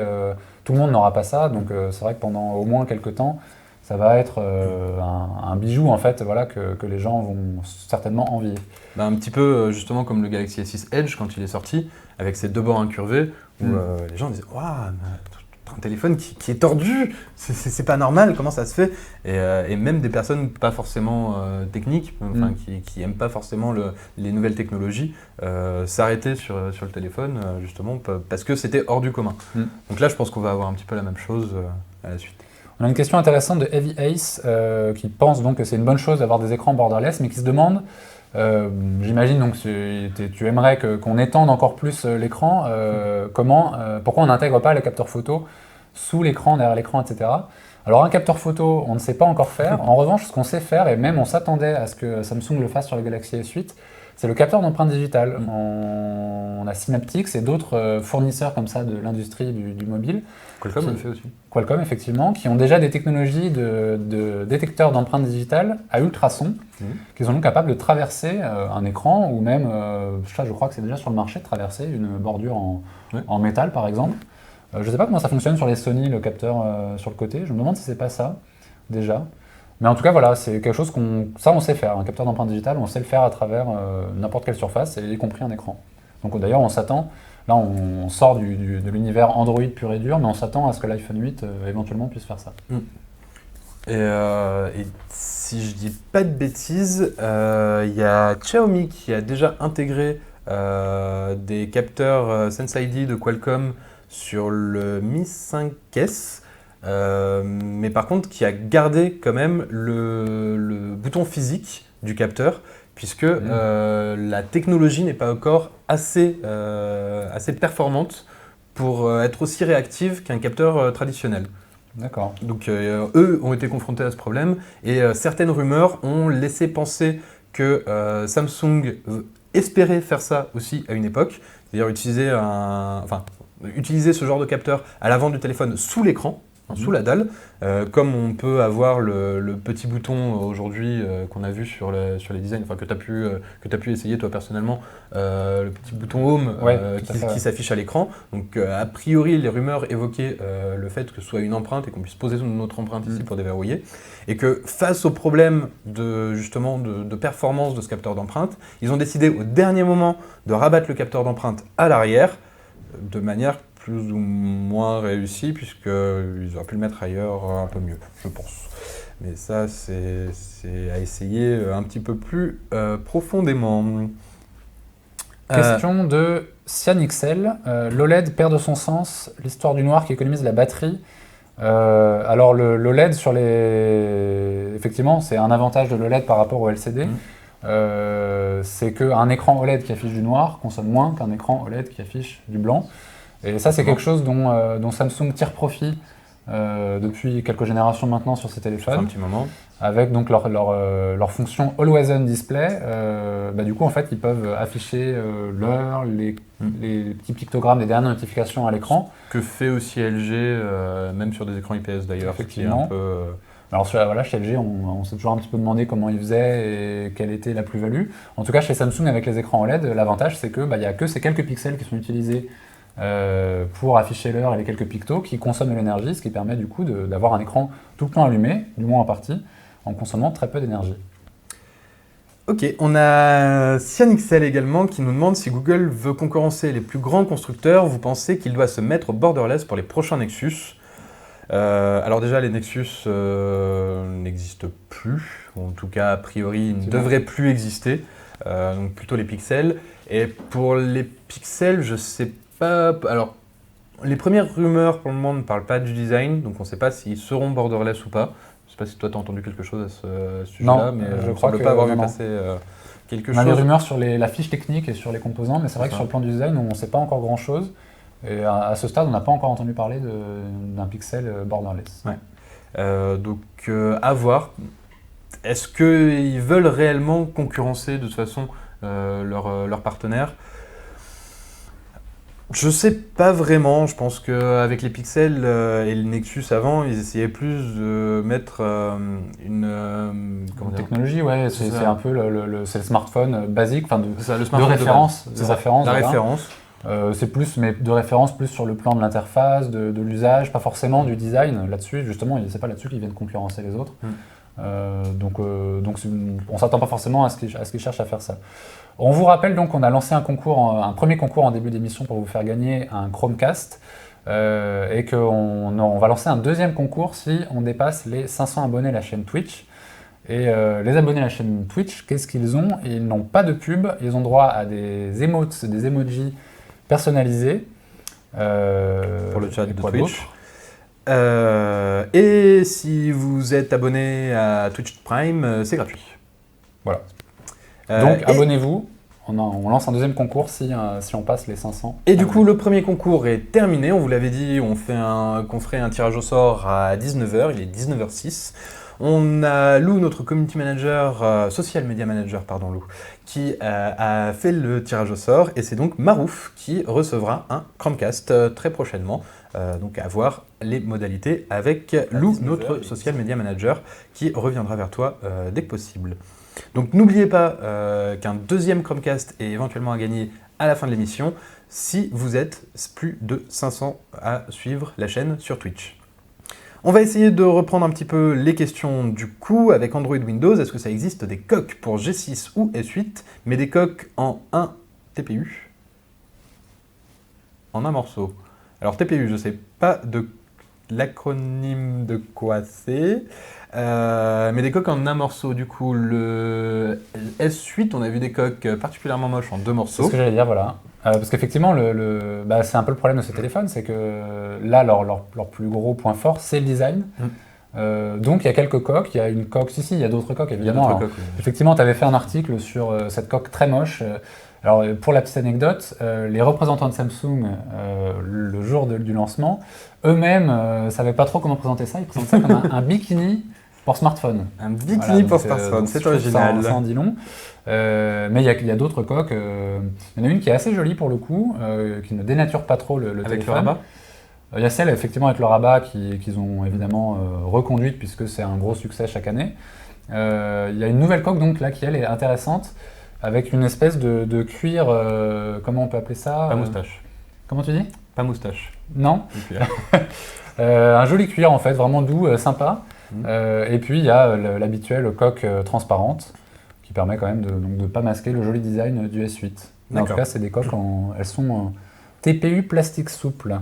tout le monde n'aura pas ça, donc c'est vrai que pendant au moins quelques temps, ça va être un bijou en fait, voilà, que les gens vont certainement envier. Un petit peu justement comme le Galaxy S6 Edge quand il est sorti, avec ses deux bords incurvés, où les gens disaient « Waouh, un téléphone qui est tordu, c'est pas normal, comment ça se fait ?» Et même des personnes pas forcément techniques, qui aiment pas forcément les nouvelles technologies, s'arrêtaient sur le téléphone justement parce que c'était hors du commun. Donc là, je pense qu'on va avoir un petit peu la même chose à la suite. On a une question intéressante de Heavy Ace qui pense donc que c'est une bonne chose d'avoir des écrans borderless, mais qui se demande, j'imagine donc tu aimerais qu'on étende encore plus l'écran, pourquoi on n'intègre pas les capteurs photo sous l'écran, derrière l'écran, etc. Alors un capteur photo, on ne sait pas encore faire. En revanche, ce qu'on sait faire, et même on s'attendait à ce que Samsung le fasse sur le Galaxy S8, c'est le capteur d'empreinte digitale. On a Synaptics et d'autres fournisseurs comme ça de l'industrie du mobile. Qualcomm le fait aussi. Qualcomm, effectivement, qui ont déjà des technologies de détecteurs d'empreinte digitale à ultrasons, qui sont donc capables de traverser un écran, ou même, je crois que c'est déjà sur le marché, de traverser une bordure en métal, par exemple. Je ne sais pas comment ça fonctionne sur les Sony, le capteur sur le côté. Je me demande si c'est pas ça, déjà. Mais en tout cas, voilà, c'est quelque chose on sait faire. Un capteur d'empreinte digitale, on sait le faire à travers n'importe quelle surface, y compris un écran. Donc d'ailleurs, on s'attend, là on sort de l'univers Android pur et dur, mais on s'attend à ce que l'iPhone 8 éventuellement puisse faire ça. Et si je dis pas de bêtises, il y a Xiaomi qui a déjà intégré des capteurs Sense ID de Qualcomm sur le Mi 5S, mais par contre qui a gardé quand même le bouton physique du capteur, puisque la technologie n'est pas encore assez performante pour être aussi réactive qu'un capteur traditionnel. D'accord. Donc eux ont été confrontés à ce problème, et certaines rumeurs ont laissé penser que Samsung espérait faire ça aussi à une époque, c'est-à-dire utiliser ce genre de capteur à l'avant du téléphone sous l'écran, sous la dalle, comme on peut avoir le petit bouton aujourd'hui qu'on a vu sur les designs, que tu as pu essayer toi personnellement, le petit bouton Home qui s'affiche à l'écran. Donc a priori les rumeurs évoquaient le fait que ce soit une empreinte et qu'on puisse poser notre empreinte ici pour déverrouiller, et que face au problème de performance de ce capteur d'empreinte, ils ont décidé au dernier moment de rabattre le capteur d'empreinte à l'arrière, de manière plus ou moins réussie, puisqu'ils auraient pu le mettre ailleurs un peu mieux, je pense. Mais ça, c'est à essayer un petit peu plus profondément. Question de CyanXL. L'OLED perd de son sens, l'histoire du noir qui économise la batterie. Alors l'OLED effectivement, c'est un avantage de l'OLED par rapport au LCD. C'est qu'un écran OLED qui affiche du noir consomme moins qu'un écran OLED qui affiche du blanc. Et ça, c'est quelque chose dont Samsung tire profit depuis quelques générations maintenant sur ces Ça fait téléphones, un petit moment. avec donc leur fonction Always On Display. Du coup, en fait, ils peuvent afficher l'heure, les petits pictogrammes des dernières notifications à l'écran. Que fait aussi LG, même sur des écrans IPS d'ailleurs, qui est un Effectivement. peu... Alors chez LG, on s'est toujours un petit peu demandé comment ils faisaient et quelle était la plus-value. En tout cas, chez Samsung, avec les écrans OLED, l'avantage, c'est que y a que ces quelques pixels qui sont utilisés pour afficher l'heure et les quelques pictos qui consomment de l'énergie, ce qui permet du coup d'avoir un écran tout le temps allumé, du moins en partie, en consommant très peu d'énergie. Ok, on a CyanXL également qui nous demande si Google veut concurrencer les plus grands constructeurs, vous pensez qu'il doit se mettre borderless pour les prochains Nexus? Alors déjà, les Nexus n'existent plus, ou en tout cas, a priori, ils ne devraient plus exister, donc plutôt les Pixels. Et pour les Pixels, je sais pas... Alors, les premières rumeurs pour le moment ne parlent pas du design, donc on ne sait pas s'ils seront borderless ou pas. Je ne sais pas si toi tu as entendu quelque chose à ce sujet-là, mais je crois pas avoir vu non. passer quelque On a chose. des rumeurs sur la fiche technique et sur les composants, mais c'est vrai que sur le plan du design, on ne sait pas encore grand-chose. Et à ce stade, on n'a pas encore entendu parler d'un Pixel borderless. Ouais. Donc à voir. Est-ce qu'ils veulent réellement concurrencer de toute façon leurs partenaires? Je sais pas vraiment. Je pense qu'avec les Pixels et le Nexus avant, ils essayaient plus de mettre une technologie, ouais, c'est un peu c'est le smartphone basique, enfin le smartphone de référence. La référence. C'est plus, mais de référence plus sur le plan de l'interface, de l'usage, pas forcément du design. Là-dessus, justement, c'est pas là-dessus qu'ils viennent concurrencer les autres. Donc on s'attend pas forcément à ce qu'ils cherchent à faire ça. On vous rappelle donc qu'on a lancé un premier concours en début d'émission pour vous faire gagner un Chromecast et qu'on va lancer un deuxième concours si on dépasse les 500 abonnés à la chaîne Twitch. Et les abonnés à la chaîne Twitch, qu'est-ce qu'ils ont? Ils n'ont pas de pub, ils ont droit à des emotes, des emojis personnalisés. Pour le chat de Twitch. Et si vous êtes abonné à Twitch Prime, c'est gratuit. Voilà. Donc abonnez-vous, on lance un deuxième concours si on passe les 500. Et du coup, le premier concours est terminé. On vous l'avait dit, qu'on ferait un tirage au sort à 19h, il est 19h06. On a Lou, notre community manager, social media manager, pardon Lou, qui a fait le tirage au sort. Et c'est donc Marouf qui recevra un Chromecast très prochainement. Donc à voir les modalités avec Lou, notre social media manager, qui reviendra vers toi dès que possible. Donc n'oubliez pas qu'un deuxième Chromecast est éventuellement à gagner à la fin de l'émission si vous êtes plus de 500 à suivre la chaîne sur Twitch. On va essayer de reprendre un petit peu les questions du coup avec Android Windows. Est-ce que ça existe des coques pour G6 ou S8, mais des coques en un TPU? En un morceau. Alors TPU, je ne sais pas de l'acronyme de quoi c'est, mais des coques en un morceau. Du coup, le S8, on a vu des coques particulièrement moches en deux morceaux. C'est ce que j'allais dire, voilà. Parce qu'effectivement, c'est un peu le problème de ces téléphones, c'est que là, leur plus gros point fort, c'est le design. Donc il y a quelques coques, il y a une coque, il y a d'autres coques évidemment. Alors, coques, oui. Effectivement, tu avais fait un article sur cette coque très moche. Alors pour la petite anecdote, les représentants de Samsung, le jour du lancement, eux-mêmes ne savaient pas trop comment présenter ça. Ils présentaient ça comme un bikini pour smartphone. Un bikini pour smartphone, c'est original. Ça en dit long. Mais il y a d'autres coques. Il y en a une qui est assez jolie pour le coup, qui ne dénature pas trop le téléphone. Avec le rabat. Il y a celle effectivement avec le rabat qu'ils ont évidemment reconduite puisque c'est un gros succès chaque année. Il y a une nouvelle coque donc là qui elle est intéressante avec une espèce de cuir, comment on peut appeler ça? Pas moustache. Comment tu dis? Pas moustache. Non. Un joli cuir en fait, vraiment doux, sympa. Et puis il y a l'habituelle coque transparente qui permet quand même de ne pas masquer le joli design du S8. En tout cas c'est des coques, elles sont TPU plastique souple.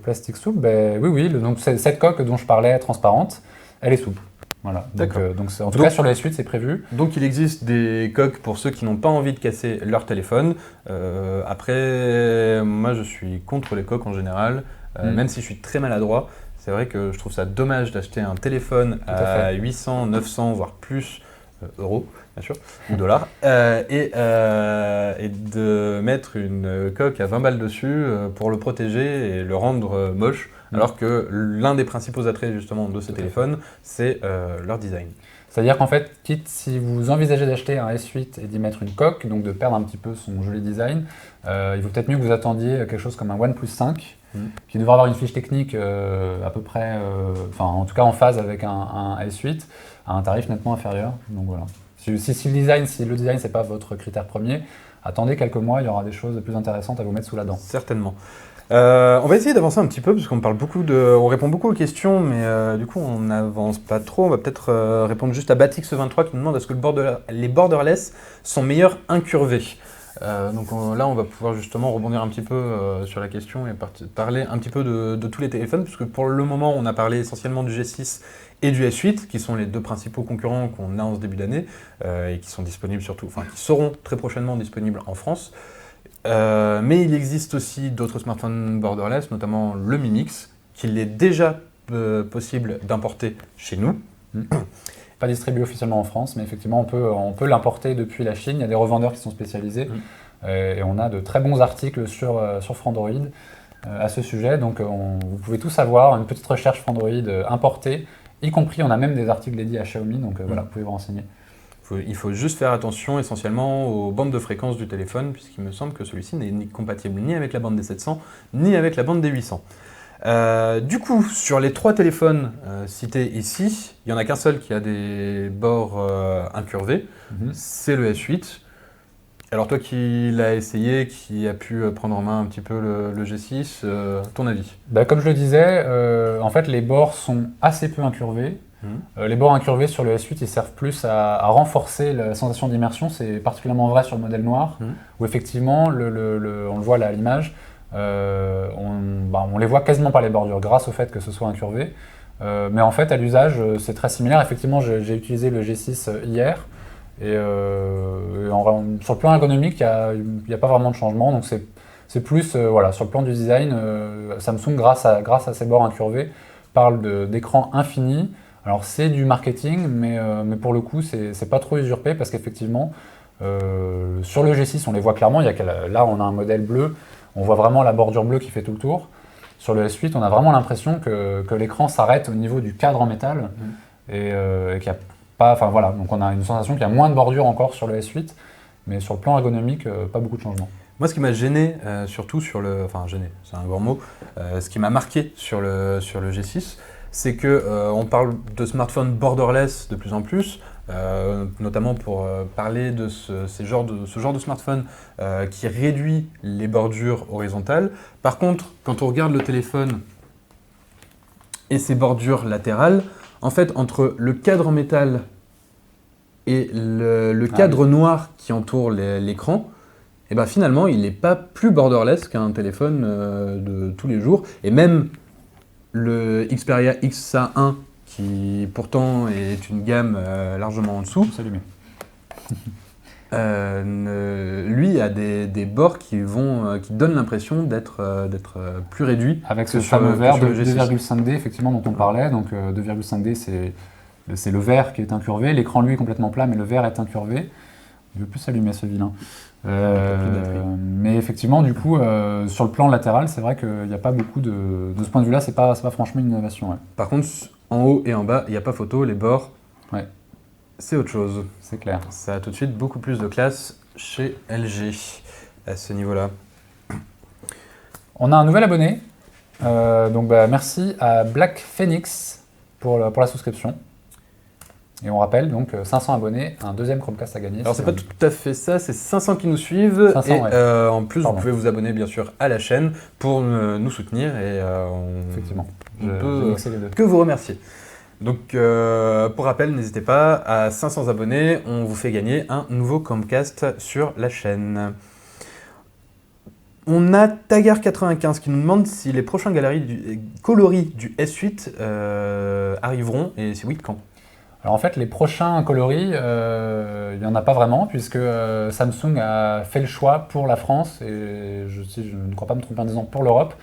Plastique souple, oui, donc cette coque dont je parlais, transparente, elle est souple. Voilà. Donc en tout cas sur le S8 c'est prévu. Donc il existe des coques pour ceux qui n'ont pas envie de casser leur téléphone. Après, moi je suis contre les coques en général, même si je suis très maladroit. C'est vrai que je trouve ça dommage d'acheter un téléphone à 800, 900, voire plus euros, bien sûr, ou dollars, et de mettre une coque à 20 balles dessus pour le protéger et le rendre moche. alors que l'un des principaux attraits justement de ces téléphones, c'est leur design. C'est-à-dire qu'en fait, quitte si vous envisagez d'acheter un S8 et d'y mettre une coque, donc de perdre un petit peu son joli design, il vaut peut-être mieux que vous attendiez quelque chose comme un OnePlus 5, qui devrait avoir une fiche technique à peu près, en tout cas en phase avec un S8, à un tarif nettement inférieur. Donc voilà. Si le design c'est pas votre critère premier, attendez quelques mois, il y aura des choses plus intéressantes à vous mettre sous la dent. Certainement. On va essayer d'avancer un petit peu parce qu'on parle on répond beaucoup aux questions, mais du coup on n'avance pas trop. On va peut-être répondre juste à Batix23 qui nous demande est-ce que les borderless sont meilleurs incurvés. Donc là on va pouvoir justement rebondir un petit peu sur la question et parler un petit peu de tous les téléphones, puisque pour le moment on a parlé essentiellement du G6 et du S8, qui sont les deux principaux concurrents qu'on a en ce début d'année et qui sont disponibles qui seront très prochainement disponibles en France. Mais il existe aussi d'autres smartphones borderless, notamment le Mi Mix, qu'il est déjà possible d'importer chez nous. Pas distribué officiellement en France, mais effectivement on peut l'importer depuis la Chine. Il y a des revendeurs qui sont spécialisés et on a de très bons articles sur Frandroid à ce sujet. Donc vous pouvez tout savoir, une petite recherche Frandroid importée, y compris on a même des articles dédiés à Xiaomi, donc voilà, vous pouvez vous renseigner. Il faut juste faire attention essentiellement aux bandes de fréquence du téléphone, puisqu'il me semble que celui-ci n'est compatible ni avec la bande des 700, ni avec la bande des 800. Du coup, sur les 3 téléphones cités ici, il n'y en a qu'un seul qui a des bords incurvés, c'est le S8. Alors toi qui l'as essayé, qui a pu prendre en main un petit peu le G6, ton avis? Comme je le disais, en fait les bords sont assez peu incurvés. Les bords incurvés sur le S8 ils servent plus à renforcer la sensation d'immersion, c'est particulièrement vrai sur le modèle noir, où effectivement, on le voit là à l'image, on les voit quasiment pas les bordures grâce au fait que ce soit incurvé. Mais en fait à l'usage c'est très similaire, effectivement j'ai utilisé le G6 hier, et sur le plan ergonomique il n'y a pas vraiment de changement, donc c'est plus sur le plan du design, Samsung grâce à ses bords incurvés parle d'écran infini. Alors c'est du marketing, mais pour le coup c'est pas trop usurpé parce qu'effectivement sur le G6 on les voit clairement, là on a un modèle bleu, on voit vraiment la bordure bleue qui fait tout le tour. Sur le S8 on a vraiment l'impression que l'écran s'arrête au niveau du cadre en métal et qu'il n'y a pas, donc on a une sensation qu'il y a moins de bordure encore sur le S8, mais sur le plan ergonomique pas beaucoup de changements. Moi, ce qui m'a gêné, surtout gêné, c'est un grand mot, ce qui m'a marqué sur le G6, c'est qu'on parle de smartphones borderless de plus en plus, notamment pour parler de ce genre de smartphone qui réduit les bordures horizontales. Par contre, quand on regarde le téléphone et ses bordures latérales, en fait, entre le cadre en métal et le cadre noir qui entoure l'écran, et finalement, il n'est pas plus borderless qu'un téléphone de tous les jours. Et même le Xperia XA1, qui pourtant est une gamme largement en dessous, lui a des bords qui donnent l'impression d'être plus réduits. Avec ce fameux verre de 2,5D effectivement dont on parlait. Donc 2,5D c'est le verre qui est incurvé. L'écran lui est complètement plat, mais le verre est incurvé. Je veux plus s'allumer ce vilain. Mais effectivement, du coup, sur le plan latéral, c'est vrai qu'il n'y a pas beaucoup de ce point de vue-là, c'est pas franchement une innovation. Ouais. Par contre, en haut et en bas, il n'y a pas photo, les bords, c'est autre chose. C'est clair. Ça a tout de suite beaucoup plus de classe chez LG à ce niveau-là. On a un nouvel abonné, donc merci à Black Phoenix pour la souscription. Et on rappelle donc 500 abonnés, un deuxième Chromecast à gagner. Alors c'est pas tout à fait ça, c'est 500 qui nous suivent. 500, et en plus vous pouvez vous abonner bien sûr à la chaîne pour nous soutenir et effectivement, on peut que vous remercier. Donc pour rappel, n'hésitez pas, à 500 abonnés, on vous fait gagner un nouveau Chromecast sur la chaîne. On a Tagar95 qui nous demande si les prochains coloris du S8 arriveront et si oui, quand. Alors en fait, les prochains coloris, il n'y en a pas vraiment, puisque Samsung a fait le choix pour la France, et je ne crois pas me tromper en disant pour l'Europe,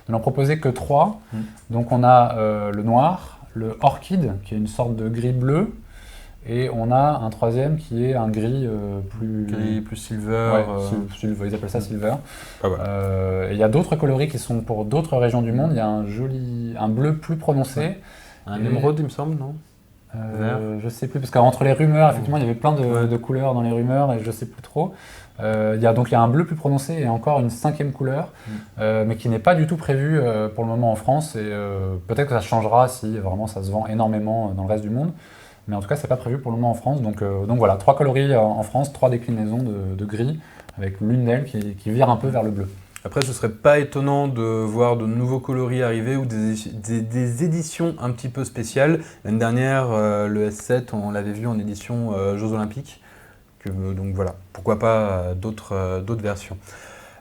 de n'en proposer que 3. Donc on a le noir, le orchid, qui est une sorte de gris bleu, Et on a un troisième qui est un gris plus... Gris plus silver. Ouais, ils appellent ça silver. Ah ouais. Et il y a d'autres coloris qui sont pour d'autres régions du monde. Il y a un bleu plus prononcé. Un émeraude, il me semble, non? Vert. Je sais plus, parce qu'entre les rumeurs, effectivement, il y avait plein de couleurs dans les rumeurs et je sais plus trop. Il y a un bleu plus prononcé et encore une 5e couleur, mais qui n'est pas du tout prévue pour le moment en France. Et peut-être que ça changera si vraiment ça se vend énormément dans le reste du monde. Mais en tout cas, c'est pas prévu pour le moment en France. Donc voilà, 3 coloris en France, 3 déclinaisons de gris, avec l'une d'elles qui vire un peu vers le bleu. Après, ce serait pas étonnant de voir de nouveaux coloris arriver ou des éditions un petit peu spéciales. L'année dernière, le S7, on l'avait vu en édition Jeux Olympiques. Donc voilà, pourquoi pas d'autres versions.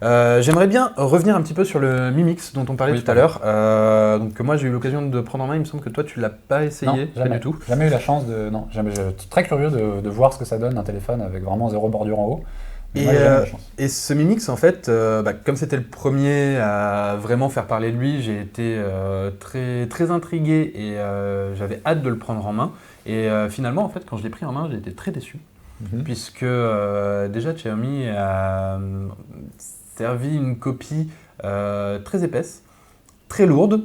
J'aimerais bien revenir un petit peu sur le Mi Mix dont on parlait tout à l'heure. Donc moi j'ai eu l'occasion de prendre en main, il me semble que toi tu l'as pas essayé, non, jamais, pas du tout. Jamais eu la chance de... Non, jamais, je suis très curieux de voir ce que ça donne un téléphone avec vraiment 0 bordure en haut. Et ce Mi Mix en fait, comme c'était le premier à vraiment faire parler de lui, j'ai été très, très intrigué et j'avais hâte de le prendre en main. Et finalement en fait quand je l'ai pris en main j'ai été très déçu. Puisque déjà Xiaomi a servi une copie très épaisse, très lourde,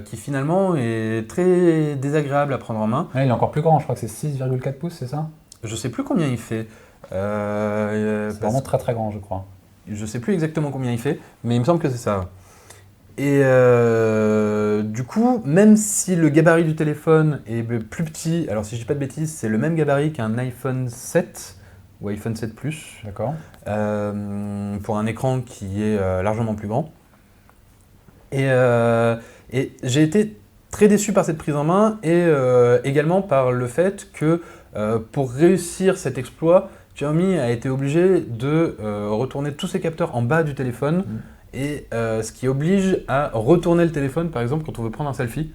qui finalement est très désagréable à prendre en main. Ouais, il est encore plus grand, je crois que c'est 6,4 pouces, c'est ça? Je sais plus combien il fait. C'est vraiment très très grand, je crois. Je sais plus exactement combien il fait, mais il me semble que c'est ça. Et du coup, même si le gabarit du téléphone est plus petit, alors si je dis pas de bêtises, c'est le même gabarit qu'un iPhone 7 ou iPhone 7 Plus. D'accord. Pour un écran qui est largement plus grand. Et j'ai été très déçu par cette prise en main et également par le fait que pour réussir cet exploit, Xiaomi a été obligé de retourner tous ses capteurs en bas du téléphone. Et ce qui oblige à retourner le téléphone, par exemple, quand on veut prendre un selfie,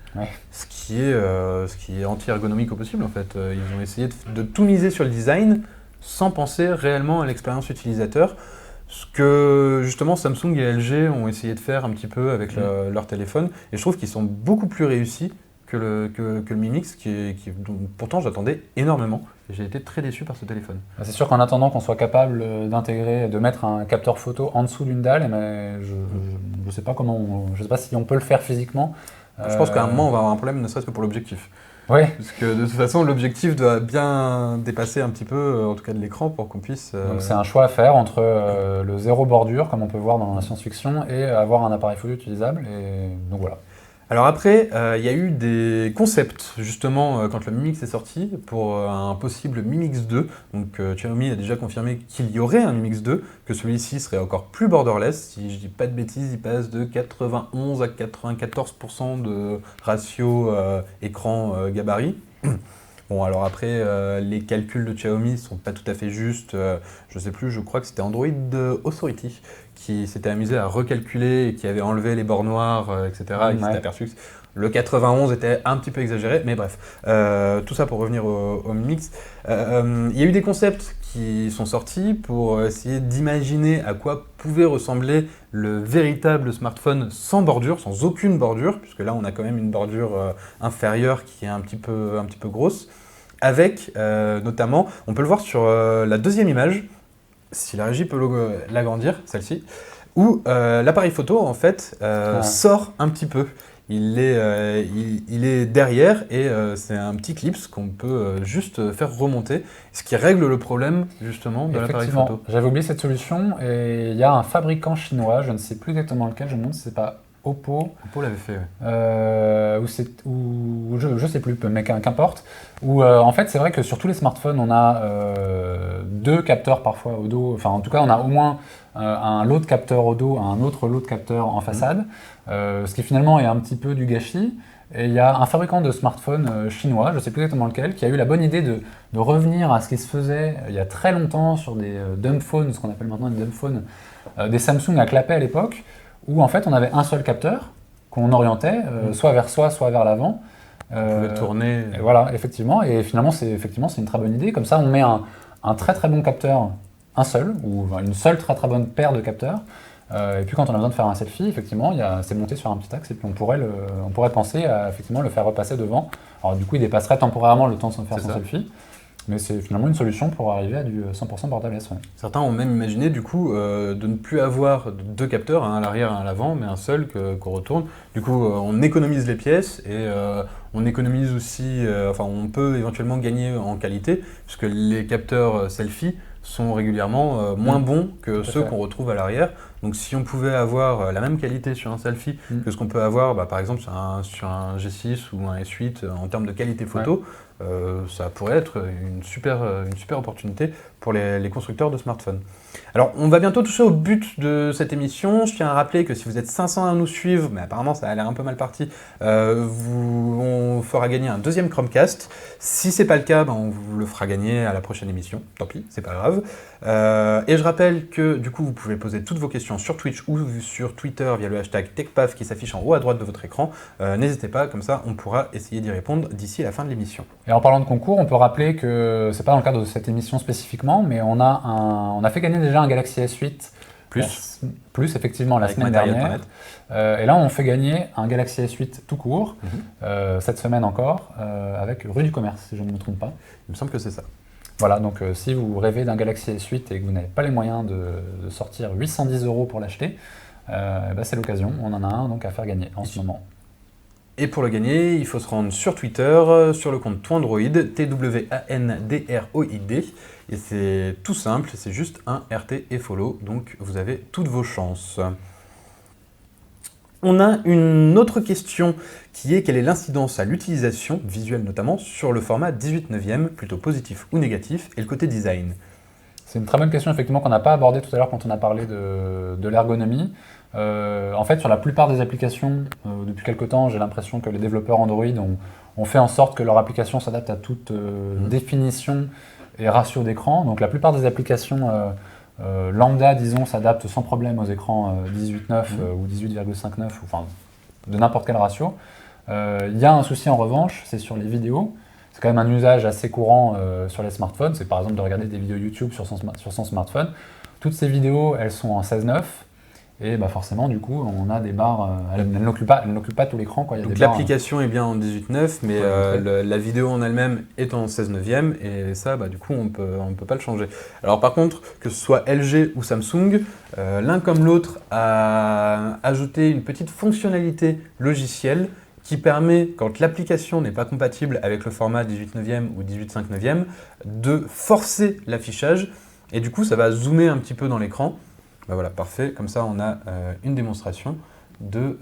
ce qui est anti-ergonomique au possible, en fait. Ils ont essayé de tout miser sur le design sans penser réellement à l'expérience utilisateur, ce que justement Samsung et LG ont essayé de faire un petit peu avec leur téléphone. Et je trouve qu'ils sont beaucoup plus réussis que le Mi Mix, dont pourtant j'attendais énormément. Et j'ai été très déçu par ce téléphone. C'est sûr qu'en attendant qu'on soit capable de mettre un capteur photo en dessous d'une dalle, mais je sais pas je sais pas si on peut le faire physiquement. Je pense qu'à un moment on va avoir un problème, ne serait-ce que pour l'objectif. Oui. Parce que de toute façon l'objectif doit bien dépasser un petit peu, en tout cas de l'écran, pour qu'on puisse... Donc c'est un choix à faire entre le zéro bordure, comme on peut voir dans la science-fiction, et avoir un appareil photo utilisable. Et donc voilà. Alors après, il y a eu des concepts, justement, quand le Mi Mix est sorti, pour un possible Mi Mix 2. Donc Xiaomi a déjà confirmé qu'il y aurait un Mi Mix 2, que celui-ci serait encore plus borderless. Si je dis pas de bêtises, il passe de 91 à 94% de ratio écran-gabarit. Bon, alors après, les calculs de Xiaomi ne sont pas tout à fait justes. Je sais plus, je crois que c'était Android Authority qui s'était amusé à recalculer et qui avait enlevé les bords noirs, etc. Et qui s'était aperçu que le 91 était un petit peu exagéré. Mais bref, tout ça pour revenir au Mi Mix. Il y a eu des concepts qui sont sortis pour essayer d'imaginer à quoi pouvait ressembler le véritable smartphone sans bordure, sans aucune bordure, puisque là on a quand même une bordure inférieure qui est un petit peu grosse, avec notamment, on peut le voir sur la deuxième image, si la régie peut l'agrandir, celle-ci, où l'appareil photo en fait sort un petit peu. Il est derrière et c'est un petit clip qu'on peut juste faire remonter, ce qui règle le problème justement de l'appareil photo. J'avais oublié cette solution et il y a un fabricant chinois, je ne sais plus exactement lequel, je me demande si c'est pas Oppo. Oppo l'avait fait, ouais. Je sais plus, mais qu'importe. En fait, c'est vrai que sur tous les smartphones, on a deux capteurs parfois au dos. Enfin, en tout cas, on a au moins un lot de capteurs au dos, un autre lot de capteurs en façade, ce qui finalement est un petit peu du gâchis. Et il y a un fabricant de smartphones chinois, je ne sais plus exactement lequel, qui a eu la bonne idée de revenir à ce qui se faisait il y a très longtemps sur des dumb phones, ce qu'on appelle maintenant des dumb phones, des Samsung à clapet à l'époque, où en fait on avait un seul capteur qu'on orientait soit vers soi, soit vers l'avant. On pouvait tourner. Et voilà, effectivement. Et finalement, c'est une très bonne idée. Comme ça, on met un très très bon capteur, un seul, ou une seule très très bonne paire de capteurs, Et puis quand on a besoin de faire un selfie, effectivement, c'est monté sur un petit axe et puis on pourrait penser à effectivement le faire repasser devant. Alors du coup, il dépasserait temporairement le temps de faire son selfie, mais c'est finalement une solution pour arriver à du 100% borderless. Ouais. Certains ont même imaginé du coup de ne plus avoir deux capteurs, un à l'arrière et un à l'avant, mais un seul qu'on retourne. Du coup, on économise les pièces et on économise aussi, on peut éventuellement gagner en qualité, puisque les capteurs selfie sont régulièrement moins bons que ceux qu'on retrouve à l'arrière. Donc si on pouvait avoir la même qualité sur un selfie que ce qu'on peut avoir par exemple sur un G6 ou un S8 en termes de qualité photo, ça pourrait être une super opportunité pour les constructeurs de smartphones. Alors, on va bientôt toucher au but de cette émission. Je tiens à rappeler que si vous êtes 500 à nous suivre, mais apparemment ça a l'air un peu mal parti, on fera gagner un deuxième Chromecast. Si c'est pas le cas, on vous le fera gagner à la prochaine émission. Tant pis, c'est pas grave. Et je rappelle que du coup, vous pouvez poser toutes vos questions sur Twitch ou sur Twitter via le hashtag TechPaf qui s'affiche en haut à droite de votre écran. N'hésitez pas, comme ça, on pourra essayer d'y répondre d'ici la fin de l'émission. Et en parlant de concours, on peut rappeler que c'est pas dans le cadre de cette émission spécifiquement, mais on a fait gagner déjà un Galaxy S8 plus effectivement la semaine dernière. Et là, on fait gagner un Galaxy S8 tout court, cette semaine encore, avec Rue du Commerce, si je ne me trompe pas. Il me semble que c'est ça. Voilà, donc si vous rêvez d'un Galaxy S8 et que vous n'avez pas les moyens de sortir 810 € pour l'acheter, c'est l'occasion. On en a un donc à faire gagner en ce moment. Et pour le gagner, il faut se rendre sur Twitter, sur le compte Twandroid, Twandroid, et c'est tout simple, c'est juste un RT et follow, donc vous avez toutes vos chances. On a une autre question qui est quelle est l'incidence à l'utilisation, visuelle notamment, sur le format 18/9, plutôt positif ou négatif, et le côté design? C'est une très bonne question effectivement qu'on n'a pas abordée tout à l'heure quand on a parlé de l'ergonomie. En fait, sur la plupart des applications, depuis quelque temps, j'ai l'impression que les développeurs Android ont fait en sorte que leur application s'adapte à toute définition et ratio d'écran. Donc la plupart des applications lambda, disons, s'adaptent sans problème aux écrans 18/9 ou 18,59, enfin de n'importe quel ratio. Il y a un souci en revanche, c'est sur les vidéos. C'est quand même un usage assez courant sur les smartphones. C'est par exemple de regarder des vidéos YouTube sur son smartphone. Toutes ces vidéos, elles sont en 16:9. Et forcément, du coup, on a des barres. Elle n'occupe pas tout l'écran. Donc l'application est bien en 18/9, mais la vidéo en elle-même est en 16/9, et ça, du coup, on peut pas le changer. Alors par contre, que ce soit LG ou Samsung, l'un comme l'autre a ajouté une petite fonctionnalité logicielle qui permet, quand l'application n'est pas compatible avec le format 18/9 ou 18/5/9, de forcer l'affichage, et du coup, ça va zoomer un petit peu dans l'écran. Voilà, parfait. Comme ça, on a une démonstration d'une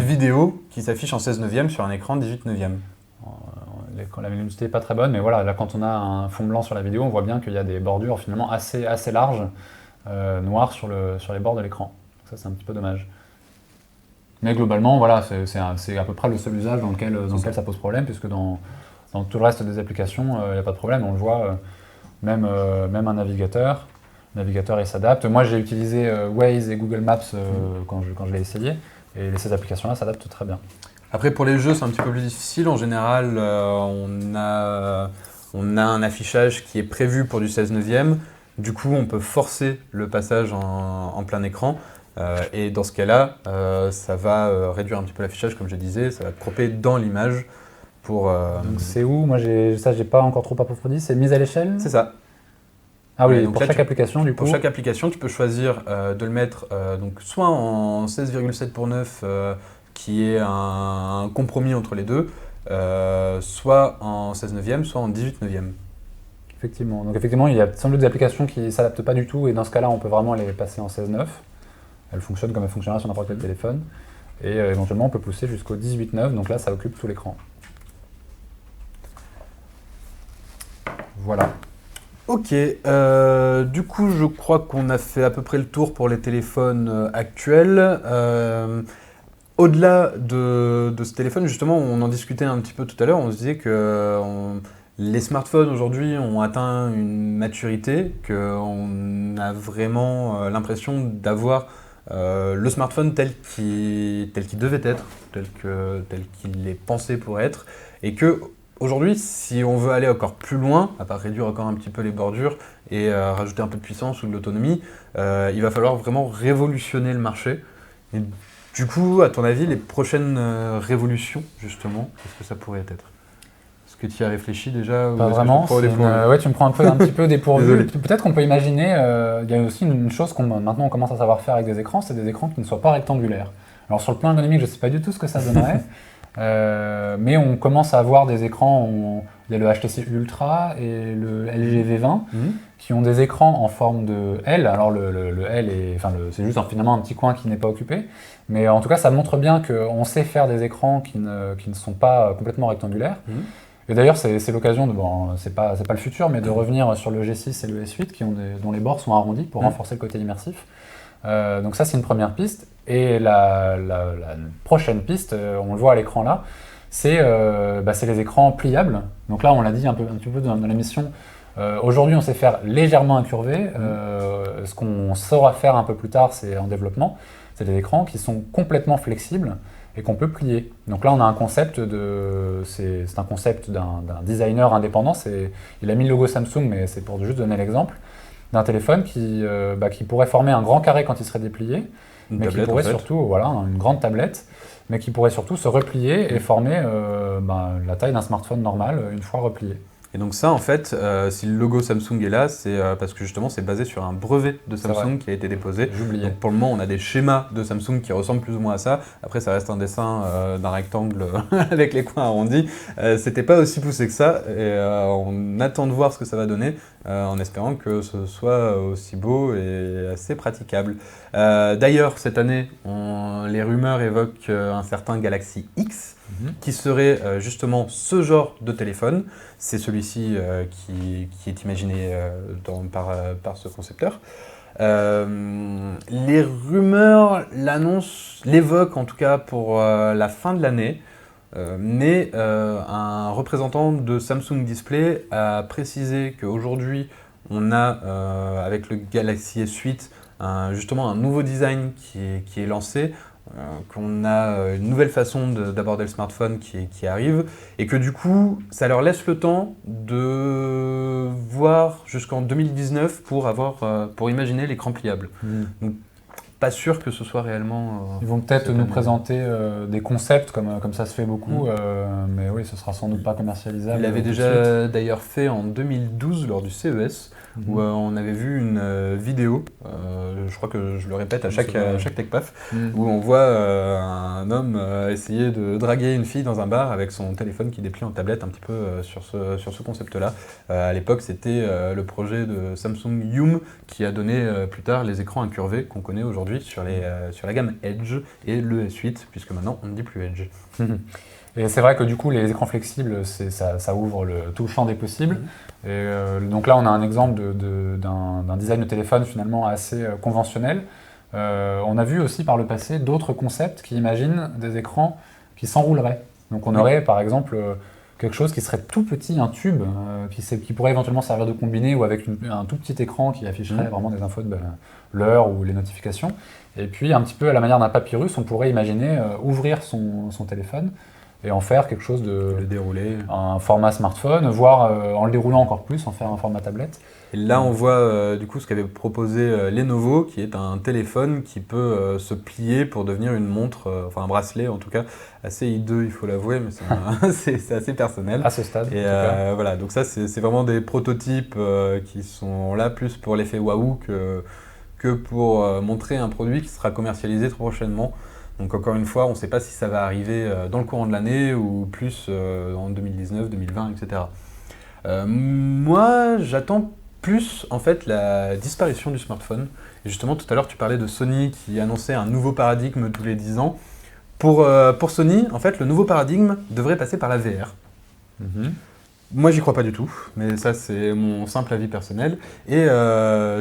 vidéo qui s'affiche en 16/9 sur un écran 18/9. La luminosité n'est pas très bonne, mais voilà, là, quand on a un fond blanc sur la vidéo, on voit bien qu'il y a des bordures finalement assez larges, noires sur les bords de l'écran. Ça, c'est un petit peu dommage. Mais globalement, voilà, c'est à peu près le seul usage dans lequel ça pose problème, puisque dans tout le reste des applications, il n'y a pas de problème. On le voit, même un navigateur. Le navigateur, il s'adapte. Moi, j'ai utilisé Waze et Google Maps quand je l'ai essayé, et ces applications-là s'adaptent très bien. Après, pour les jeux, c'est un petit peu plus difficile. En général, on a un affichage qui est prévu pour du 16/9. Du coup, on peut forcer le passage en plein écran. Et dans ce cas-là, ça va réduire un petit peu l'affichage, comme je disais. Ça va cropper dans l'image. Donc c'est où? Moi, j'ai pas encore trop approfondi. C'est mise à l'échelle? C'est ça. Ah oui, donc pour chaque application, du coup. Pour chaque application, tu peux choisir de le mettre soit en 16,7:9, qui est un compromis entre les deux, soit en 16/9, soit en 18/9. Effectivement. Donc effectivement, il y a sans doute des applications qui ne s'adaptent pas du tout, et dans ce cas-là, on peut vraiment les passer en 16/9. Elles fonctionnent comme elles fonctionneraient sur n'importe quel téléphone. Et éventuellement, on peut pousser jusqu'au 18/9, donc là, ça occupe tout l'écran. Voilà. Ok, du coup je crois qu'on a fait à peu près le tour pour les téléphones actuels. Au-delà de ce téléphone, justement, on en discutait un petit peu tout à l'heure, on se disait que les smartphones aujourd'hui ont atteint une maturité, qu'on a vraiment l'impression d'avoir le smartphone tel qu'il devait être, tel qu'il est pensé pour être, et que aujourd'hui, si on veut aller encore plus loin, à part réduire encore un petit peu les bordures et rajouter un peu de puissance ou de l'autonomie, il va falloir vraiment révolutionner le marché. Et du coup, à ton avis, les prochaines révolutions, justement, qu'est-ce que ça pourrait être? Est-ce que tu y as réfléchi déjà? Pas vraiment. Ouais, tu me prends un petit peu dépourvu. Peut-être qu'on peut imaginer, il y a aussi une chose qu'on maintenant on commence à savoir faire avec des écrans, c'est des écrans qui ne soient pas rectangulaires. Alors sur le plan ergonomique, je ne sais pas du tout ce que ça donnerait, mais on commence à avoir des écrans, il y a le HTC Ultra et le LG V20, qui ont des écrans en forme de L. Alors le L, c'est juste finalement un petit coin qui n'est pas occupé, mais en tout cas ça montre bien qu'on sait faire des écrans qui ne sont pas complètement rectangulaires. Et d'ailleurs, c'est l'occasion de, c'est pas le futur, mais de revenir sur le G6 et le S8 dont les bords sont arrondis pour renforcer le côté immersif. Donc ça, c'est une première piste. Et la prochaine piste, on le voit à l'écran là, c'est les écrans pliables. Donc là, on l'a dit un petit peu dans l'émission. Aujourd'hui, on sait faire légèrement incurvé. Ce qu'on saura faire un peu plus tard, c'est en développement. C'est des écrans qui sont complètement flexibles et qu'on peut plier. Donc là, on a un concept c'est un concept d'un designer indépendant. Il a mis le logo Samsung, mais c'est pour juste donner l'exemple d'un téléphone qui pourrait former un grand carré quand il serait déplié, mais qui pourrait surtout, une grande tablette, mais qui pourrait surtout se replier et former la taille d'un smartphone normal une fois replié. Et donc ça, en fait, si le logo Samsung est là, c'est parce que justement, c'est basé sur un brevet de Samsung qui a été déposé. J'oubliais. Donc pour le moment, on a des schémas de Samsung qui ressemblent plus ou moins à ça. Après, ça reste un dessin d'un rectangle avec les coins arrondis. C'était pas aussi poussé que ça. Et on attend de voir ce que ça va donner, en espérant que ce soit aussi beau et assez praticable. D'ailleurs, cette année, les rumeurs évoquent un certain Galaxy X, qui serait justement ce genre de téléphone. C'est celui-ci qui est imaginé par ce concepteur. Les rumeurs l'évoquent en tout cas pour la fin de l'année, mais un représentant de Samsung Display a précisé qu'aujourd'hui on a avec le Galaxy S8 justement un nouveau design qui est lancé, qu'on a une nouvelle façon d'aborder le smartphone qui arrive, et que du coup, ça leur laisse le temps de voir jusqu'en 2019 pour imaginer l'écran pliable. Donc, pas sûr que ce soit réellement... Ils vont peut-être nous présenter des concepts, comme ça se fait beaucoup, mais oui, ce sera sans doute pas commercialisable. Il l'avait déjà d'ailleurs fait en 2012 lors du CES, où on avait vu une vidéo, je crois que je le répète à chaque TechPaf, où on voit un homme essayer de draguer une fille dans un bar avec son téléphone qui déplie en tablette un petit peu sur ce concept-là. À l'époque, c'était le projet de Samsung Youm qui a donné plus tard les écrans incurvés qu'on connaît aujourd'hui sur la gamme Edge et le S8, puisque maintenant on ne dit plus Edge. Et c'est vrai que du coup, les écrans flexibles, ça ouvre tout le champ des possibles. Et donc là, on a un exemple d'un design de téléphone finalement assez conventionnel. On a vu aussi par le passé d'autres concepts qui imaginent des écrans qui s'enrouleraient. Donc on aurait par exemple quelque chose qui serait tout petit, un tube, qui pourrait éventuellement servir de combiné ou avec un tout petit écran qui afficherait vraiment des infos de l'heure ou les notifications. Et puis un petit peu à la manière d'un papyrus, on pourrait imaginer ouvrir son téléphone et en faire quelque chose le dérouler. Un format smartphone, voire en le déroulant encore plus, en faire un format tablette. Et là, on voit du coup ce qu'avait proposé Lenovo, qui est un téléphone qui peut se plier pour devenir une montre, un bracelet en tout cas, assez hideux, il faut l'avouer, mais c'est assez personnel. À ce stade. Et voilà, donc ça, c'est vraiment des prototypes qui sont là plus pour l'effet waouh que pour montrer un produit qui sera commercialisé très prochainement. Donc encore une fois, on ne sait pas si ça va arriver dans le courant de l'année ou plus en 2019, 2020, etc. Moi, j'attends plus en fait la disparition du smartphone. Et justement, tout à l'heure, tu parlais de Sony qui annonçait un nouveau paradigme tous les 10 ans. Pour Sony, en fait, le nouveau paradigme devrait passer par la VR. Moi, j'y crois pas du tout, mais ça, c'est mon simple avis personnel. Et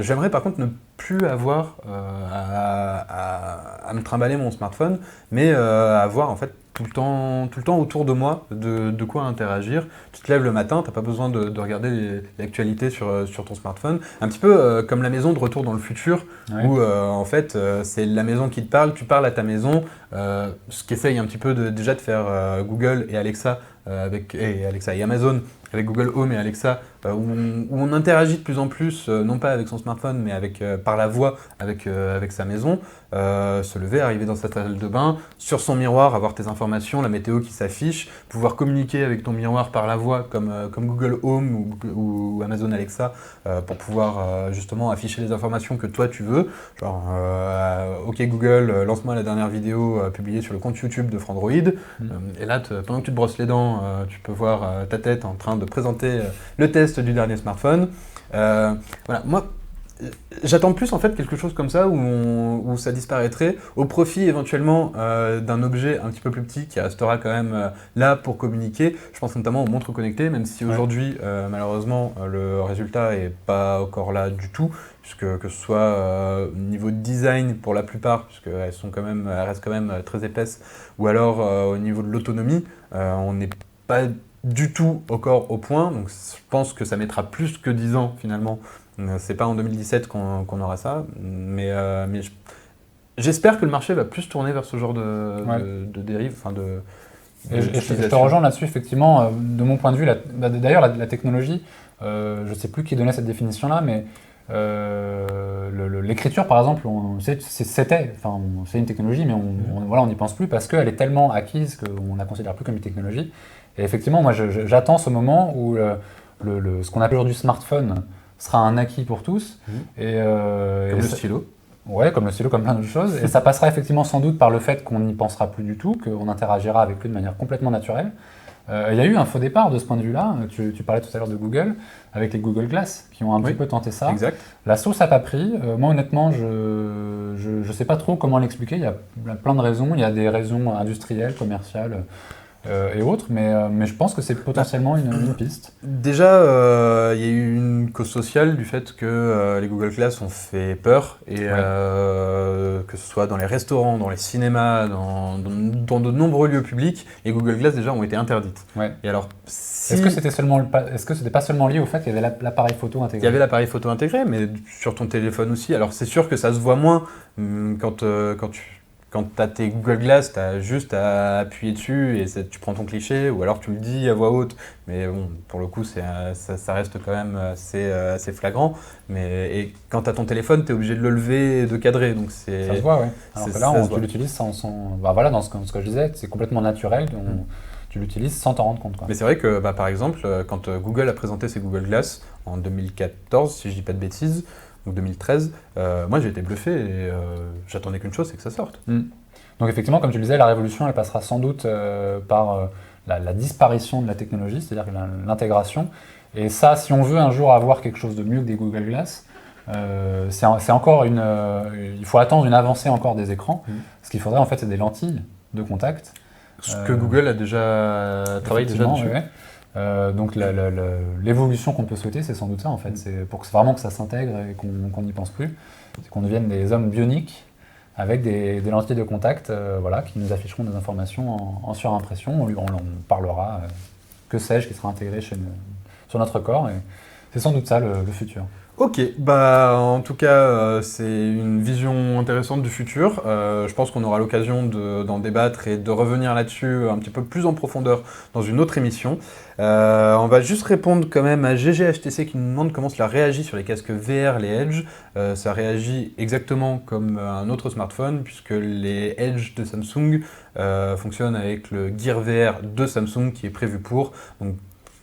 j'aimerais par contre ne plus avoir à me trimballer mon smartphone, mais avoir en fait tout le temps autour de moi de quoi interagir. Tu te lèves le matin, tu n'as pas besoin de regarder l'actualité sur ton smartphone. Un petit peu comme la maison de Retour dans le futur, où en fait c'est la maison qui te parle, tu parles à ta maison, ce qu'essaye un petit peu déjà de faire Google et Alexa et Alexa et Amazon, avec Google Home et Alexa, où on interagit de plus en plus, non pas avec son smartphone, mais par la voix avec sa maison. Se lever, arriver dans sa salle de bain, sur son miroir, avoir tes informations, la météo qui s'affiche, pouvoir communiquer avec ton miroir par la voix, comme Google Home ou Amazon Alexa, pour pouvoir justement afficher les informations que toi tu veux. Genre, OK Google, lance-moi la dernière vidéo publiée sur le compte YouTube de Frandroid. Et là, pendant que tu te brosses les dents, tu peux voir ta tête en train de présenter le test du dernier smartphone. Voilà, moi, j'attends plus en fait quelque chose comme ça où ça disparaîtrait au profit éventuellement d'un objet un petit peu plus petit qui restera quand même là pour communiquer. Je pense notamment aux montres connectées, même si aujourd'hui malheureusement le résultat est pas encore là du tout, puisque que ce soit au niveau de design pour la plupart, puisqu'elles restent quand même très épaisses, ou alors au niveau de l'autonomie, on n'est pas du tout encore au point, donc je pense que ça mettra plus que 10 ans finalement. C'est pas en 2017 qu'on aura ça, mais j'espère que le marché va plus tourner vers ce genre de dérive, Et je te rejoins là-dessus, effectivement. De mon point de vue, d'ailleurs, la technologie, je ne sais plus qui donnait cette définition-là, mais l'écriture, par exemple, c'est une technologie, mais on n'y pense plus parce qu'elle est tellement acquise qu'on ne la considère plus comme une technologie. Et effectivement, moi, j'attends ce moment où ce qu'on appelle aujourd'hui smartphone sera un acquis pour tous. Comme le stylo. Ouais, comme le stylo, comme plein d'autres choses. Et ça passera effectivement sans doute par le fait qu'on n'y pensera plus du tout, qu'on interagira avec lui de manière complètement naturelle. Il y a eu un faux départ de ce point de vue-là. Tu parlais tout à l'heure de Google, avec les Google Glass, qui ont un petit peu tenté ça. Exact. La sauce n'a pas pris. Moi, honnêtement, je sais pas trop comment l'expliquer. Il y a plein de raisons. Il y a des raisons industrielles, commerciales, et autres, mais je pense que c'est potentiellement une piste. Déjà, il y a eu une cause sociale du fait que les Google Glass ont fait peur, et que ce soit dans les restaurants, dans les cinémas, dans de nombreux lieux publics, les Google Glass déjà ont été interdites. Ouais. Et alors, est-ce que c'était pas seulement lié au fait qu'il y avait l'appareil photo intégré? Il y avait l'appareil photo intégré, mais sur ton téléphone aussi. Alors c'est sûr que ça se voit moins quand tu as tes Google Glass, tu as juste à appuyer dessus et tu prends ton cliché, ou alors tu le dis à voix haute. Mais bon, pour le coup, ça reste quand même assez flagrant. Et quand tu as ton téléphone, tu es obligé de le lever et de cadrer. Donc ça se voit, oui. Alors que là, tu l'utilises sans... voilà, dans ce que je disais, c'est complètement naturel. Tu l'utilises sans t'en rendre compte, quoi. Mais c'est vrai que, par exemple, quand Google a présenté ses Google Glass en 2014, si je dis pas de bêtises, ou 2013, moi j'ai été bluffé et j'attendais qu'une chose, c'est que ça sorte. Donc effectivement, comme tu le disais, la révolution, elle passera sans doute par la disparition de la technologie, c'est-à-dire l'intégration. Et ça, si on veut un jour avoir quelque chose de mieux que des Google Glass, c'est encore il faut attendre une avancée encore des écrans. Ce qu'il faudrait en fait, c'est des lentilles de contact. Ce que Google a déjà travaillé dessus. Ouais. Donc l'évolution qu'on peut souhaiter, c'est sans doute ça en fait. C'est pour vraiment que ça s'intègre et qu'on n'y pense plus. C'est qu'on devienne des hommes bioniques avec des lentilles de contact qui nous afficheront des informations en surimpression. On parlera, que sais-je, qui sera intégré sur notre corps. Et c'est sans doute ça le futur. Ok, en tout cas, c'est une vision intéressante du futur. Je pense qu'on aura l'occasion d'en débattre et de revenir là-dessus un petit peu plus en profondeur dans une autre émission. On va juste répondre quand même à GGHTC qui nous demande comment cela réagit sur les casques VR, les Edge. Ça réagit exactement comme un autre smartphone, puisque les Edge de Samsung fonctionnent avec le Gear VR de Samsung qui est prévu pour. Donc,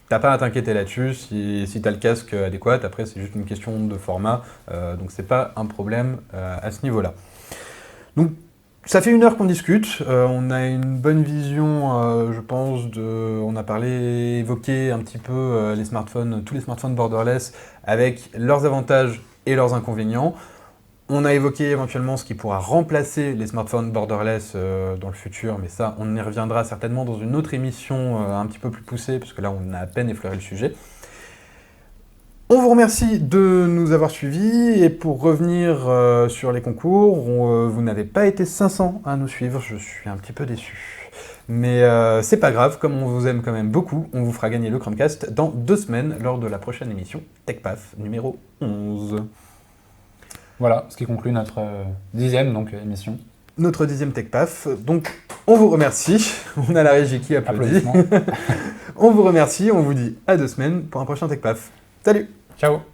t'as pas à t'inquiéter là-dessus, si tu as le casque adéquat, après c'est juste une question de format, donc c'est pas un problème à ce niveau-là. Donc ça fait 1 heure qu'on discute, on a une bonne vision, je pense, on a évoqué un petit peu tous les smartphones borderless avec leurs avantages et leurs inconvénients. On a évoqué éventuellement ce qui pourra remplacer les smartphones borderless dans le futur, mais ça, on y reviendra certainement dans une autre émission un petit peu plus poussée, parce que là, on a à peine effleuré le sujet. On vous remercie de nous avoir suivis, et pour revenir sur les concours, vous n'avez pas été 500 à nous suivre, je suis un petit peu déçu. Mais c'est pas grave, comme on vous aime quand même beaucoup, on vous fera gagner le Chromecast dans 2 semaines, lors de la prochaine émission TechPaf numéro 11. Voilà, ce qui conclut notre 10e émission. Notre 10e TechPaf. Donc, On vous remercie. On a la régie qui applaudit. Applaudissements. On vous remercie. On vous dit à 2 semaines pour un prochain TechPaf. Salut! Ciao.